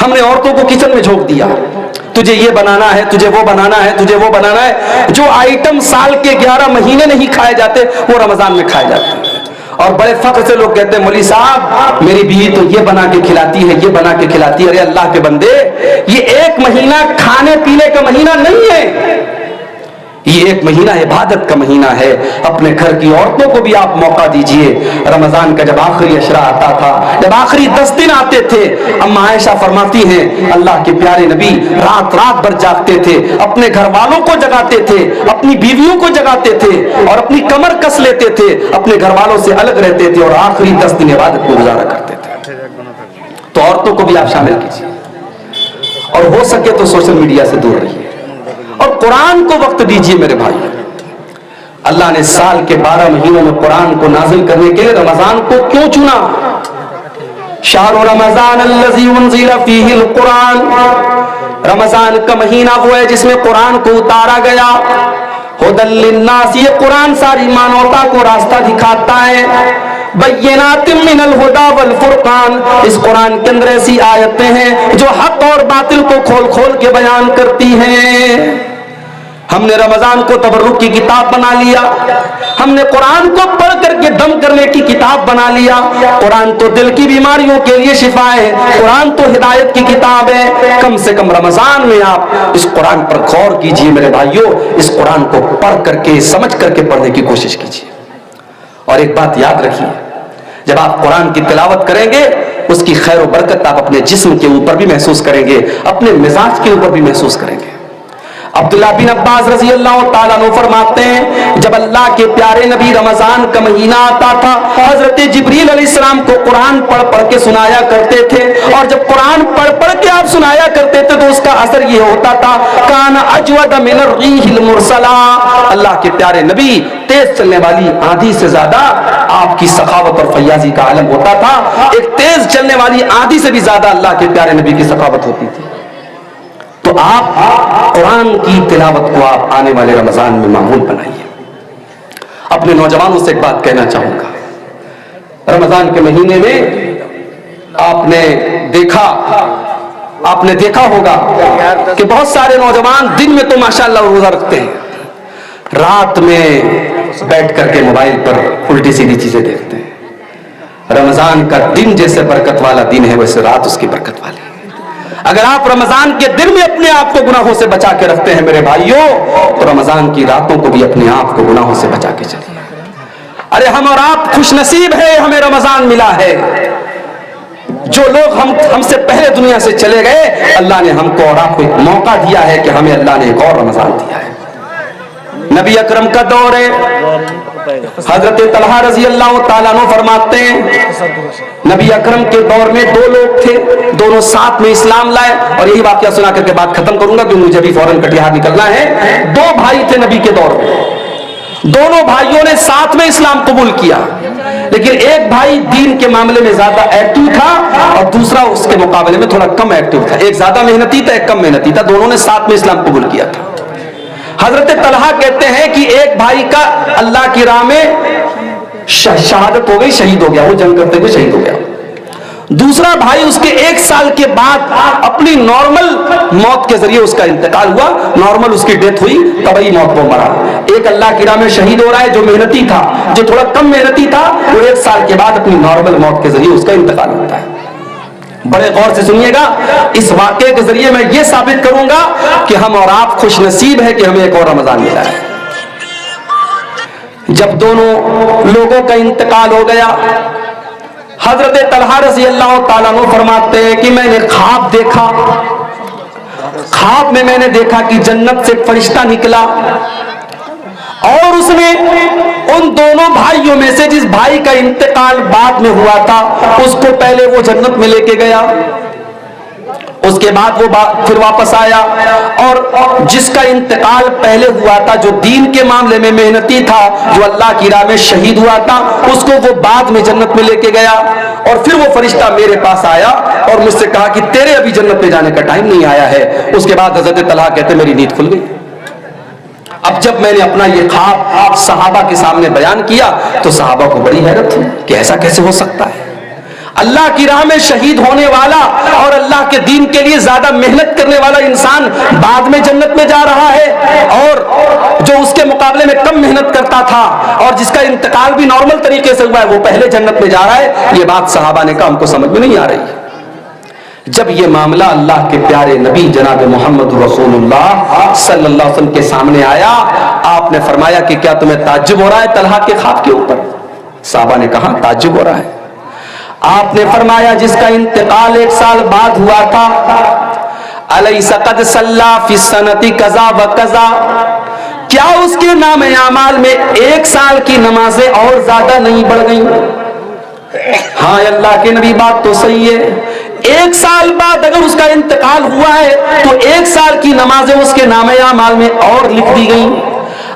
हमने औरतों को किचन में झोंक दिया, तुझे ये बनाना है, तुझे वो बनाना है, तुझे वो बनाना है। जो आइटम साल के 11 महीने नहीं खाए जाते वो रमजान में खाए जाते हैं। और बड़े फख्र से लोग कहते हैं मौलवी साहब मेरी बीवी तो ये बना के खिलाती है, ये बना के खिलाती है। अरे अल्लाह के बंदे, ये एक महीना खाने पीने का महीना नहीं है, ये एक महीना इबादत का महीना है। अपने घर की औरतों को भी आप मौका दीजिए। रमजान का जब आखिरी अशरा आता था, जब आखिरी 10 दिन आते थे, अम्मा आयशा फरमाती हैं अल्लाह के प्यारे नबी रात रात भर जागते थे, अपने घर वालों को जगाते थे, अपनी बीवियों को जगाते थे और अपनी कमर कस लेते थे, अपने घर वालों से अलग रहते थे और आखिरी 10 दिन इबादत को गुजारा करते थे। तो औरतों को भी आप शामिल कीजिए और हो सके तो सोशल मीडिया से दूर रहिए और कुरान को वक्त दीजिए। मेरे भाई, अल्लाह ने साल के 12 महीनों में कुरान को नाजिल करने के लिए रमजान को क्यों चुना? शाहरु रमजान अल्लज़ी उन्ज़िला फ़ीहिल कुरान, रमजान का महीना वो है जिसमें कुरान को उतारा गया। हुदल लिन्नास, ये कुरान सारी मानवता को रास्ता दिखाता है। बय्यिनातिम मिनल हुदा वल फुरकान, इस कुरान के अंदर ऐसी आयतें हैं जो हक और बातिल को खोल खोल के बयान करती हैं। हमने रमजान को तबर्रुक की किताब बना लिया, हमने कुरान को पढ़ करके दम करने की किताब बना लिया। कुरान तो दिल की बीमारियों के लिए शिफा है, कुरान तो हिदायत की किताब है। कम से कम रमजान में आप इस कुरान पर गौर कीजिए मेरे भाइयों, इस कुरान को पढ़ करके समझ करके पढ़ने की कोशिश कीजिए। और एक बात याद रखिए, जब आप कुरान की तिलावत करेंगे उसकी खैर और बरकत आप अपने जिस्म के ऊपर भी महसूस करेंगे, अपने मिजाज के ऊपर भी महसूस करेंगे। अब्दुल्ला बिन अब्बास रज़ी अल्लाह ताला अन्हु फरमाते हैं जब अल्लाह के प्यारे नबी रमजान का महीना आता था, हजरत जिब्रील अलैहिस्सलाम को कुरान पढ़ पढ़ के सुनाया करते थे। और जब कुरान पढ़ पढ़ के आप सुनाया करते थे तो उसका असर ये होता था कान अजवद मिनर रीहिल मुरसला, अल्लाह के प्यारे नबी तेज चलने वाली आंधी से ज्यादा आपकी सखावत और फयाजी का आलम होता था। एक तेज चलने वाली आंधी से भी ज्यादा अल्लाह के प्यारे नबी की सखावत होती थी। तो आप कुरान की तिलावत को आप आने वाले रमजान में मामूल बनाइए। अपने नौजवानों से एक बात कहना चाहूंगा, रमजान के महीने में आपने देखा होगा कि बहुत सारे नौजवान दिन में तो माशाअल्लाह रोजा रखते हैं, रात में बैठ करके मोबाइल पर उल्टी सीधी चीजें देखते हैं। रमजान का दिन जैसे बरकत वाला दिन है वैसे रात उसकी बरकत वाली है। अगर आप रमजान के दिन में अपने आप को गुनाहों से बचा के रखते हैं मेरे भाइयों, तो रमजान की रातों को भी अपने आप को गुनाहों से बचा के चलिए। अरे हम और आप खुशनसीब है, हमें रमजान मिला है। जो लोग हमसे पहले दुनिया से चले गए, अल्लाह ने हमको और आपको एक मौका दिया है कि हमें अल्लाह ने एक और रमजान दिया है। नबी अकरम का दौर है, हजरत तलहा रजी अल्लाह ताला अन्हु फरमाते हैं नबी अकरम के दौर में 2 लोग थे, दोनों साथ में इस्लाम लाए। और यही वाकया सुना करके बात खत्म करूंगा क्योंकि मुझे भी फौरन कटिहार निकलना है। 2 भाई थे नबी के दौर में, दोनों भाइयों ने साथ में इस्लाम कबूल किया, लेकिन एक भाई दीन के मामले में ज्यादा एक्टिव था और दूसरा उसके मुकाबले में थोड़ा कम एक्टिव था। एक ज्यादा मेहनती था, एक कम मेहनती था, दोनों ने साथ में इस्लाम कबूल किया था। हजरत तलहा कहते हैं कि एक भाई का अल्लाह की राह में शहादत हो गई, शहीद हो गया, वो जंग करते हुए शहीद हो गया। दूसरा भाई उसके 1 साल के बाद अपनी नॉर्मल मौत के जरिए उसका इंतकाल हुआ, नॉर्मल उसकी डेथ हुई, तभी मौत को मरा। एक अल्लाह की राह में शहीद हो रहा है जो मेहनती था, जो थोड़ा कम मेहनती था वो 1 साल के बाद अपनी नॉर्मल मौत के जरिए उसका इंतकाल होता है। बड़े गौर से सुनिएगा, इस वाकये के जरिए मैं ये साबित करूंगा कि हम और आप खुशनसीब है कि हमें एक और रमजान मिला है। जब दोनों लोगों का इंतकाल हो गया, हजरत तलहा रज़ी अल्लाह ताला अन्हु फरमाते हैं कि मैंने ख्वाब देखा, ख्वाब में मैंने देखा कि जन्नत से एक फरिश्ता निकला और उसने उन दोनों भाइयों में से जिस भाई का इंतकाल बाद में हुआ था उसको पहले वो जन्नत में लेके गया, उसके बाद वो फिर वापस आया और जिसका इंतकाल पहले हुआ था, जो दीन के मामले में मेहनती था, जो अल्लाह की राह में शहीद हुआ था, उसको वो बाद में जन्नत में लेके गया। और फिर वो फरिश्ता मेरे पास आया और मुझसे कहा कि तेरे अभी जन्नत में जाने का टाइम नहीं आया है। उसके बाद हजरत तलहा कहते मेरी नींद खुल गई। अब जब मैंने अपना ये ख्वाब सहाबा के सामने बयान किया तो सहाबा को बड़ी हैरत हुई कि ऐसा कैसे हो सकता है, अल्लाह की राह में शहीद होने वाला और अल्लाह के दीन के लिए ज्यादा मेहनत करने वाला इंसान बाद में जन्नत में जा रहा है, और जो उसके मुकाबले में कम मेहनत करता था और जिसका इंतकाल भी नॉर्मल तरीके से हुआ है वो पहले जन्नत में जा रहा है। ये बात सहाबा ने कहा हमको समझ में नहीं आ रही। जब ये मामला अल्लाह के प्यारे नबी जनाब मोहम्मद रसूलुल्लाह सल्लल्लाहु अलैहि वसल्लम के सामने आया, आपने फरमाया कि क्या तुम्हें ताज्जुब हो रहा है तलहा के ख्वाब के ऊपर? साहबा ने कहा ताज्जुब हो रहा है। आपने फरमाया जिसका इंतकाल 1 साल बाद हुआ था, अलैसा क़द सल्ला फी सनती कज़ा व कज़ा, क्या उसके नाम आमाल में 1 साल की नमाजें और ज्यादा नहीं बढ़ गई? हाँ अल्लाह के नबी बात तो सही है, 1 साल बाद अगर उसका इंतकाल हुआ है तो 1 साल की नमाजें उसके नामे आमाल में और लिख दी गई।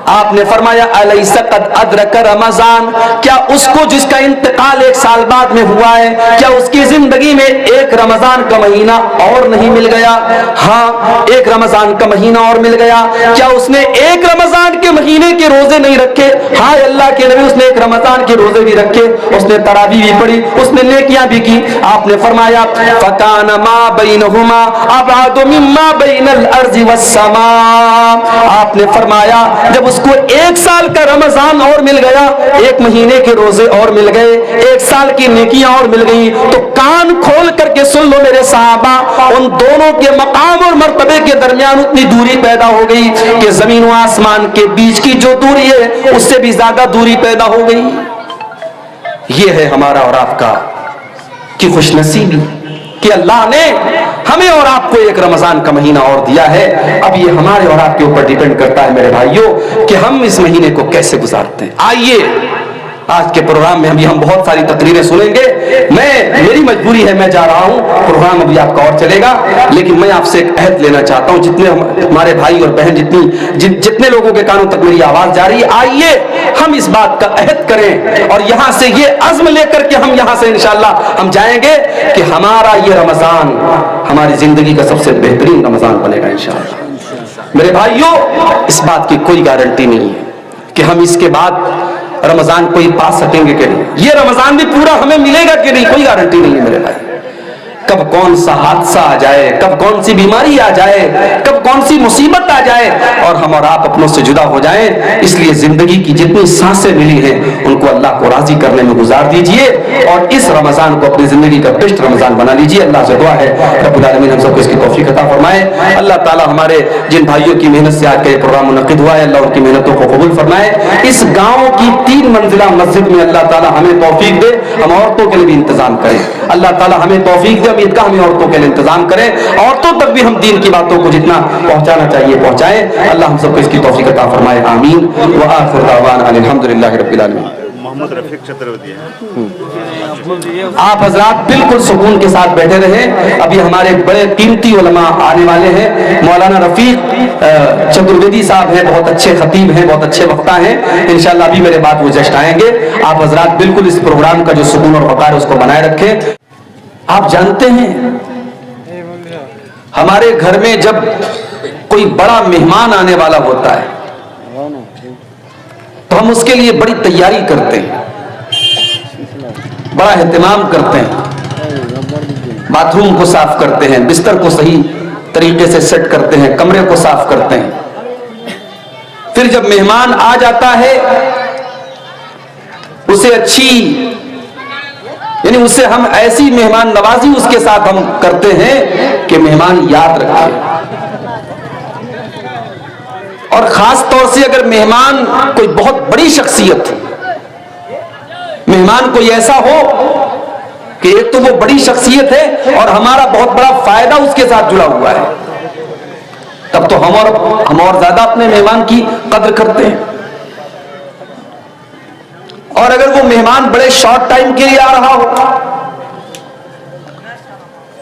आपने फरमाया अलैसा क़द अदरक रमजान, क्या उसको जिसका इंतकाल 1 साल बाद में हुआ है, क्या उसकी जिंदगी में 1 रमजान का महीना और नहीं मिल गया? हाँ 1 रमजान का महीना और मिल गया। क्या उसने 1 रमजान के महीने के रोजे नहीं रखे? हाँ अल्लाह के नबी उसने 1 रमजान के रोजे भी रखे, उसने तरावी भी पढ़ी, उसने नेकियां भी की। आपने फरमाया फकान मा बैनहुमा अबअद मिम्मा बैनल अर्ज़ि वस्समा, आपने फरमाया जब उसको 1 साल का रमजान और मिल गया, 1 महीने के रोजे और मिल गए, 1 साल की नेकियां और मिल गई, तो कान खोल करके सुन लो मेरे सहाबा, उन दोनों के मकाम और मर्तबे के दरमियान उतनी दूरी पैदा हो गई कि जमीन व आसमान के बीच की जो दूरी है उससे भी ज्यादा दूरी पैदा हो गई। ये है हमारा और आपका की खुशनसीबी कि अल्लाह ने हमें और आपको 1 रमजान का महीना और दिया है। अब ये हमारे और आपके ऊपर डिपेंड करता है मेरे भाइयों कि हम इस महीने को कैसे गुजारते हैं। आइए आज के प्रोग्राम में हम बहुत सारी तकरीरें सुनेंगे, मेरी मजबूरी है मैं जा रहा हूं, प्रोग्राम अभी आपका और चलेगा, लेकिन मैं आपसे एक अहद लेना चाहता हूं, जितने हमारे भाई और बहन जितने लोगों के कानों तक मेरी आवाज जा रही है, आइए हम इस बात का अहद करें और यहां से ये अज़्म लेकर के हम यहां से इंशाअल्लाह हम जाएंगे कि हमारा ये रमजान हमारी जिंदगी का सबसे बेहतरीन रमजान बनेगा इंशाअल्लाह। मेरे भाइयों इस बात की कोई गारंटी नहीं है कि हम इसके बाद रमजान कोई पा सकेंगे कि नहीं, ये रमजान भी पूरा हमें मिलेगा कि नहीं, कोई गारंटी नहीं है मेरे भाई। कब कौन सा हादसा आ जाए, कब कौन सी बीमारी आ जाए, कब कौन सी मुसीबत आ जाए और हम और आप अपनों से जुदा हो जाएं। इसलिए जिंदगी की जितनी सांसें मिली हैं उनको अल्लाह को राजी करने में गुजार दीजिए और इस रमजान को अपनी जिंदगी का बेस्ट रमजान बना लीजिए। अल्लाह से दुआ है रब्बुल आलमीन हम सबको इसकी तौफीक अता फरमाए। अल्लाह ताला हमारे जिन भाइयों की मेहनत से आज का ये प्रोग्राम मुनक्किद हुआ है, अल्लाह उनकी मेहनतों को कबूल फरमाए। इस गाँव की 3 मंजिला मस्जिद में अल्लाह ताला हमें तौफीक दे, हम औरतों के लिए भी इंतजाम करें। अल्लाह ताला हमें तौफीक दे, ईदगाह में औरतों के लिए इंतजाम करें, औरतों तक भी हम दीन की बातों को जितना पहुंचाना चाहिए पहुंचाएं। अल्लाह हम सबको इसकी तौफीक अता फरमाए, आमीन व आखिर दावाना अल्हम्दुलिल्लाहि रब्बिल आलमीन। मोहम्मद रफीक चतुर्वेदी है। आप हजरात बिल्कुल सुकून के साथ बैठे रहे। अभी हमारे बड़े कीमती उलमा आने वाले हैं, मौलाना रफीक चतुर्वेदी साहब हैं, बहुत अच्छे खतीब हैं, बहुत अच्छे वक्ता हैं। इंशाअल्लाह अभी मेरे बाद वो जस्ट आएंगे। आप हजरात बिल्कुल इस प्रोग्राम का जो सुकून और वक़ार है उसको बनाए रखें। आप जानते हैं हमारे घर में जब कोई बड़ा मेहमान आने वाला होता है तो हम उसके लिए बड़ी तैयारी करते हैं, बड़ा एहतमाम करते हैं, बाथरूम को साफ करते हैं, बिस्तर को सही तरीके से सेट करते हैं, कमरे को साफ करते हैं। फिर जब मेहमान आ जाता है उसे अच्छी यानी उससे हम ऐसी मेहमान नवाजी उसके साथ हम करते हैं कि मेहमान याद रखे। और खास तौर से अगर मेहमान कोई बहुत बड़ी शख्सियत, मेहमान कोई ऐसा हो कि एक तो वो बड़ी शख्सियत है और हमारा बहुत बड़ा फायदा उसके साथ जुड़ा हुआ है, तब तो हम और ज्यादा अपने मेहमान की कद्र करते हैं। और अगर वो मेहमान बड़े शॉर्ट टाइम के लिए आ रहा हो,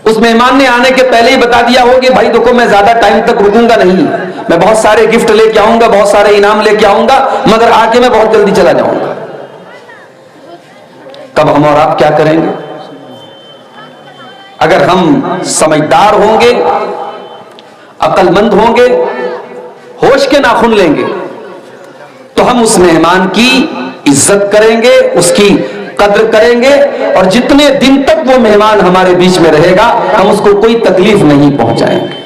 उस मेहमान ने आने के पहले ही बता दिया हो कि भाई देखो मैं ज्यादा टाइम तक रुकूंगा नहीं, मैं बहुत सारे गिफ्ट लेके आऊंगा, बहुत सारे इनाम लेके आऊंगा, मगर आके मैं बहुत जल्दी चला जाऊंगा, तब हम और आप क्या करेंगे? अगर हम समझदार होंगे, अक्लमंद होंगे, होश के नाखून लेंगे, तो हम उस मेहमान की इज्जत करेंगे, उसकी कद्र करेंगे, और जितने दिन तक वो मेहमान हमारे बीच में रहेगा हम उसको कोई तकलीफ नहीं पहुंचाएंगे।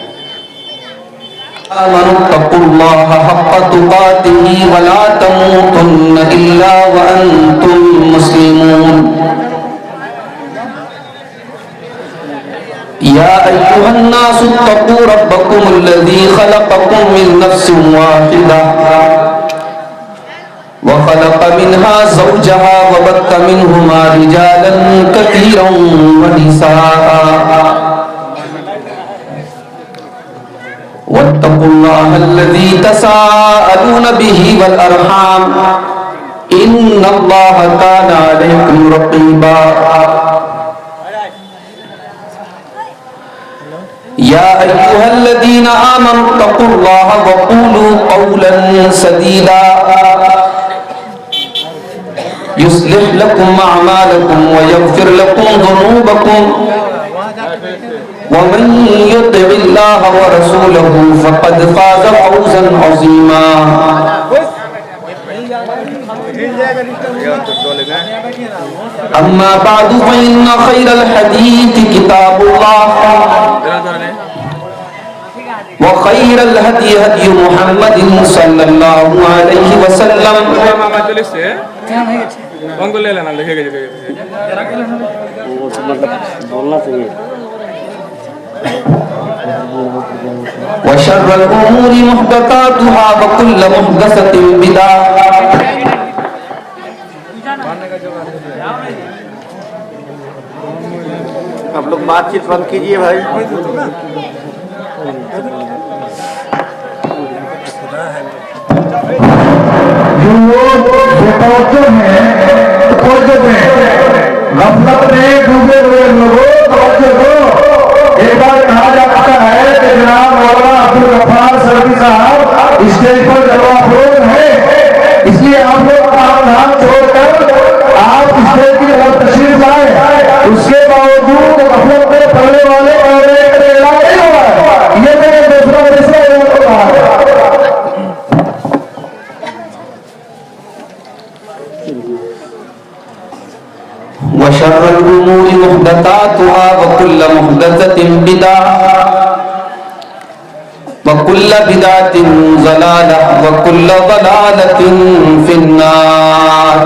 अमनुत्तकुल्लाह हक़्क़ तुक़ातिही वला तमूतुन्न इल्ला व अंतुम मुस्लिमून। या अय्युहन्नासु इत्तक़ू रब्बकुमुल्लज़ी ख़लक़कुम मिन नफ़्सिन वाहिदा वख़लक़ मिन्हा ज़ौजहा वबत्थ मिन्हुमा रिजालन कसीरन वनिसाअ वत्तक़ुल्लाहल्लज़ी तसाअलून बिही वल अरहाम इन्नल्लाहा काना अलैकुम रक़ीबा। या अय्युहल्लज़ीना आमनू इत्तक़ुल्लाहा वक़ूलू क़ौलन सदीदा युस्लिह लकुम अअमालकुम व यग़फिर लकुम ज़ुनूबकुम व मन युतिइल्लाह व रसूलहु फ़क़द फ़ाज़ फ़ौज़न अज़ीमा। अम्मा बअदु फ़इन्न ख़ैरल हदीस किताबुल्लाह व ख़ैरल हदी हदी मुहम्मदिन सल्लल्लाहु अलैहि वसल्लम। ले लेना लिखेगा मतलब बोलना चाहिए। व शर्रल उमूरि मुहदसातुहा व कुल्लु मुहदसतिन बिदअह। आप लोग बातचीत बंद कीजिए भाई। जो लोग बेतवज्जो हैं तवज्जो दें, गफलत में डूबे हुए लोगों तवज्जो दो। एक बार कहा जाता है कि जनाब मौलाना अब्दुल गफ्फार सलफी साहब स्टेज पर जलवा फरोज है, इसलिए आप लोग काम धाम छोड़कर आप स्टेज की तरफ तशरीफ लाए, उसके बावजूद गफलत में पड़ने वाले और नहीं हुआ है। ये मेरे दूसरा मसला को कहा है। व शर्रल उमूरि मुहदसातुहा व कुल्लु मुहदसतिन बिदअह व कुल्लु बिदअतिन ज़लालह व कुल्लु ज़लालतिन फिन्नार।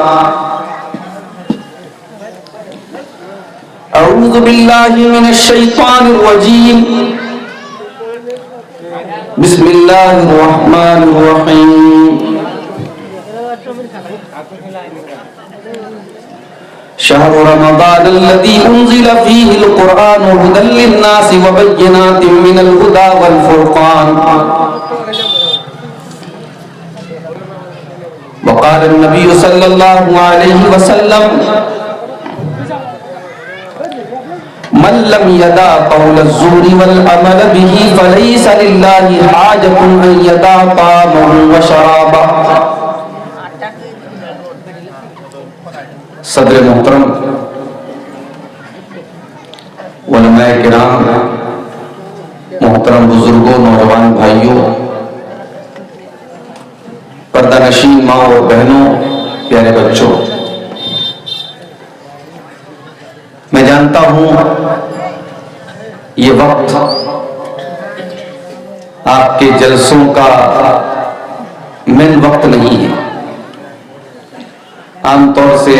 अऊज़ु बिल्लाहि मिनश शैतानिर रजीम। बिस्मिल्लाहिर रहमानिर रहीम। शहरु रमज़ानल्लज़ी उन्ज़िल फ़ीहिल क़ुरआनु हुदल लिन्नासि व बय्यिनातिन मिनल हुदा वल फ़ुरक़ान। व क़ाल नबी सल्लल्लाहु अलैहि वसल्लम मन लम यदा क़ौल ज़ूरी वल अमल बिही फ़लैसा लिल्लाहि हाजतुन अन यदा तामहु व शराबहु। सदर मोहतरम, उलमाए किराम, मोहतरम बुजुर्गों, नौजवान भाइयों, पर्दानशीन माँ और बहनों, प्यारे बच्चों, मैं जानता हूं ये वक्त आपके जलसों का मेन वक्त नहीं है। आमतौर से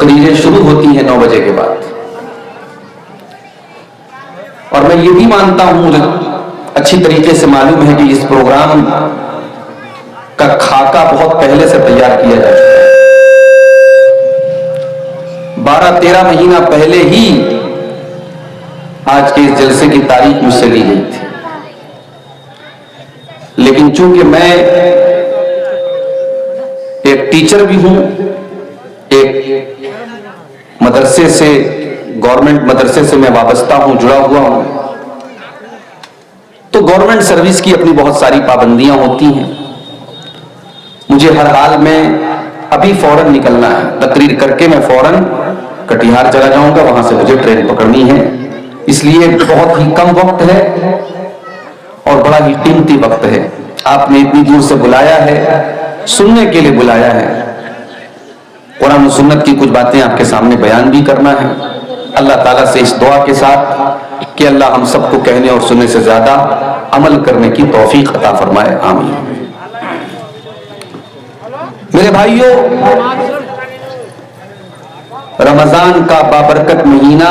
तकरीरें शुरू होती हैं 9 बजे के बाद। और मैं ये भी मानता हूं, मुझे अच्छी तरीके से मालूम है कि इस प्रोग्राम का खाका बहुत पहले से तैयार किया जा चुका है। 12-13 महीना पहले ही आज के इस जलसे की तारीख मुझसे ली गई थी, लेकिन चूंकि मैं एक टीचर भी हूं, एक मदरसे से, गवर्नमेंट मदरसे से मैं वाबस्ता हूं, जुड़ा हुआ हूं, तो गवर्नमेंट सर्विस की अपनी बहुत सारी पाबंदियां होती हैं। मुझे हर हाल में अभी फौरन निकलना है, तकरीर करके मैं फौरन कटिहार चला जाऊंगा, वहां से मुझे ट्रेन पकड़नी है। इसलिए बहुत ही कम वक्त है और बड़ा ही कीमती वक्त है। आपने इतनी दूर से बुलाया है, सुनने के लिए बुलाया है, कुरान और सुन्नत की कुछ बातें आपके सामने बयान भी करना है। अल्लाह ताला से इस दुआ के साथ कि अल्लाह हम सबको कहने और सुनने से ज्यादा अमल करने की तौफीक अता फरमाए, आमीन। मेरे भाइयों, रमजान का बाबरकत महीना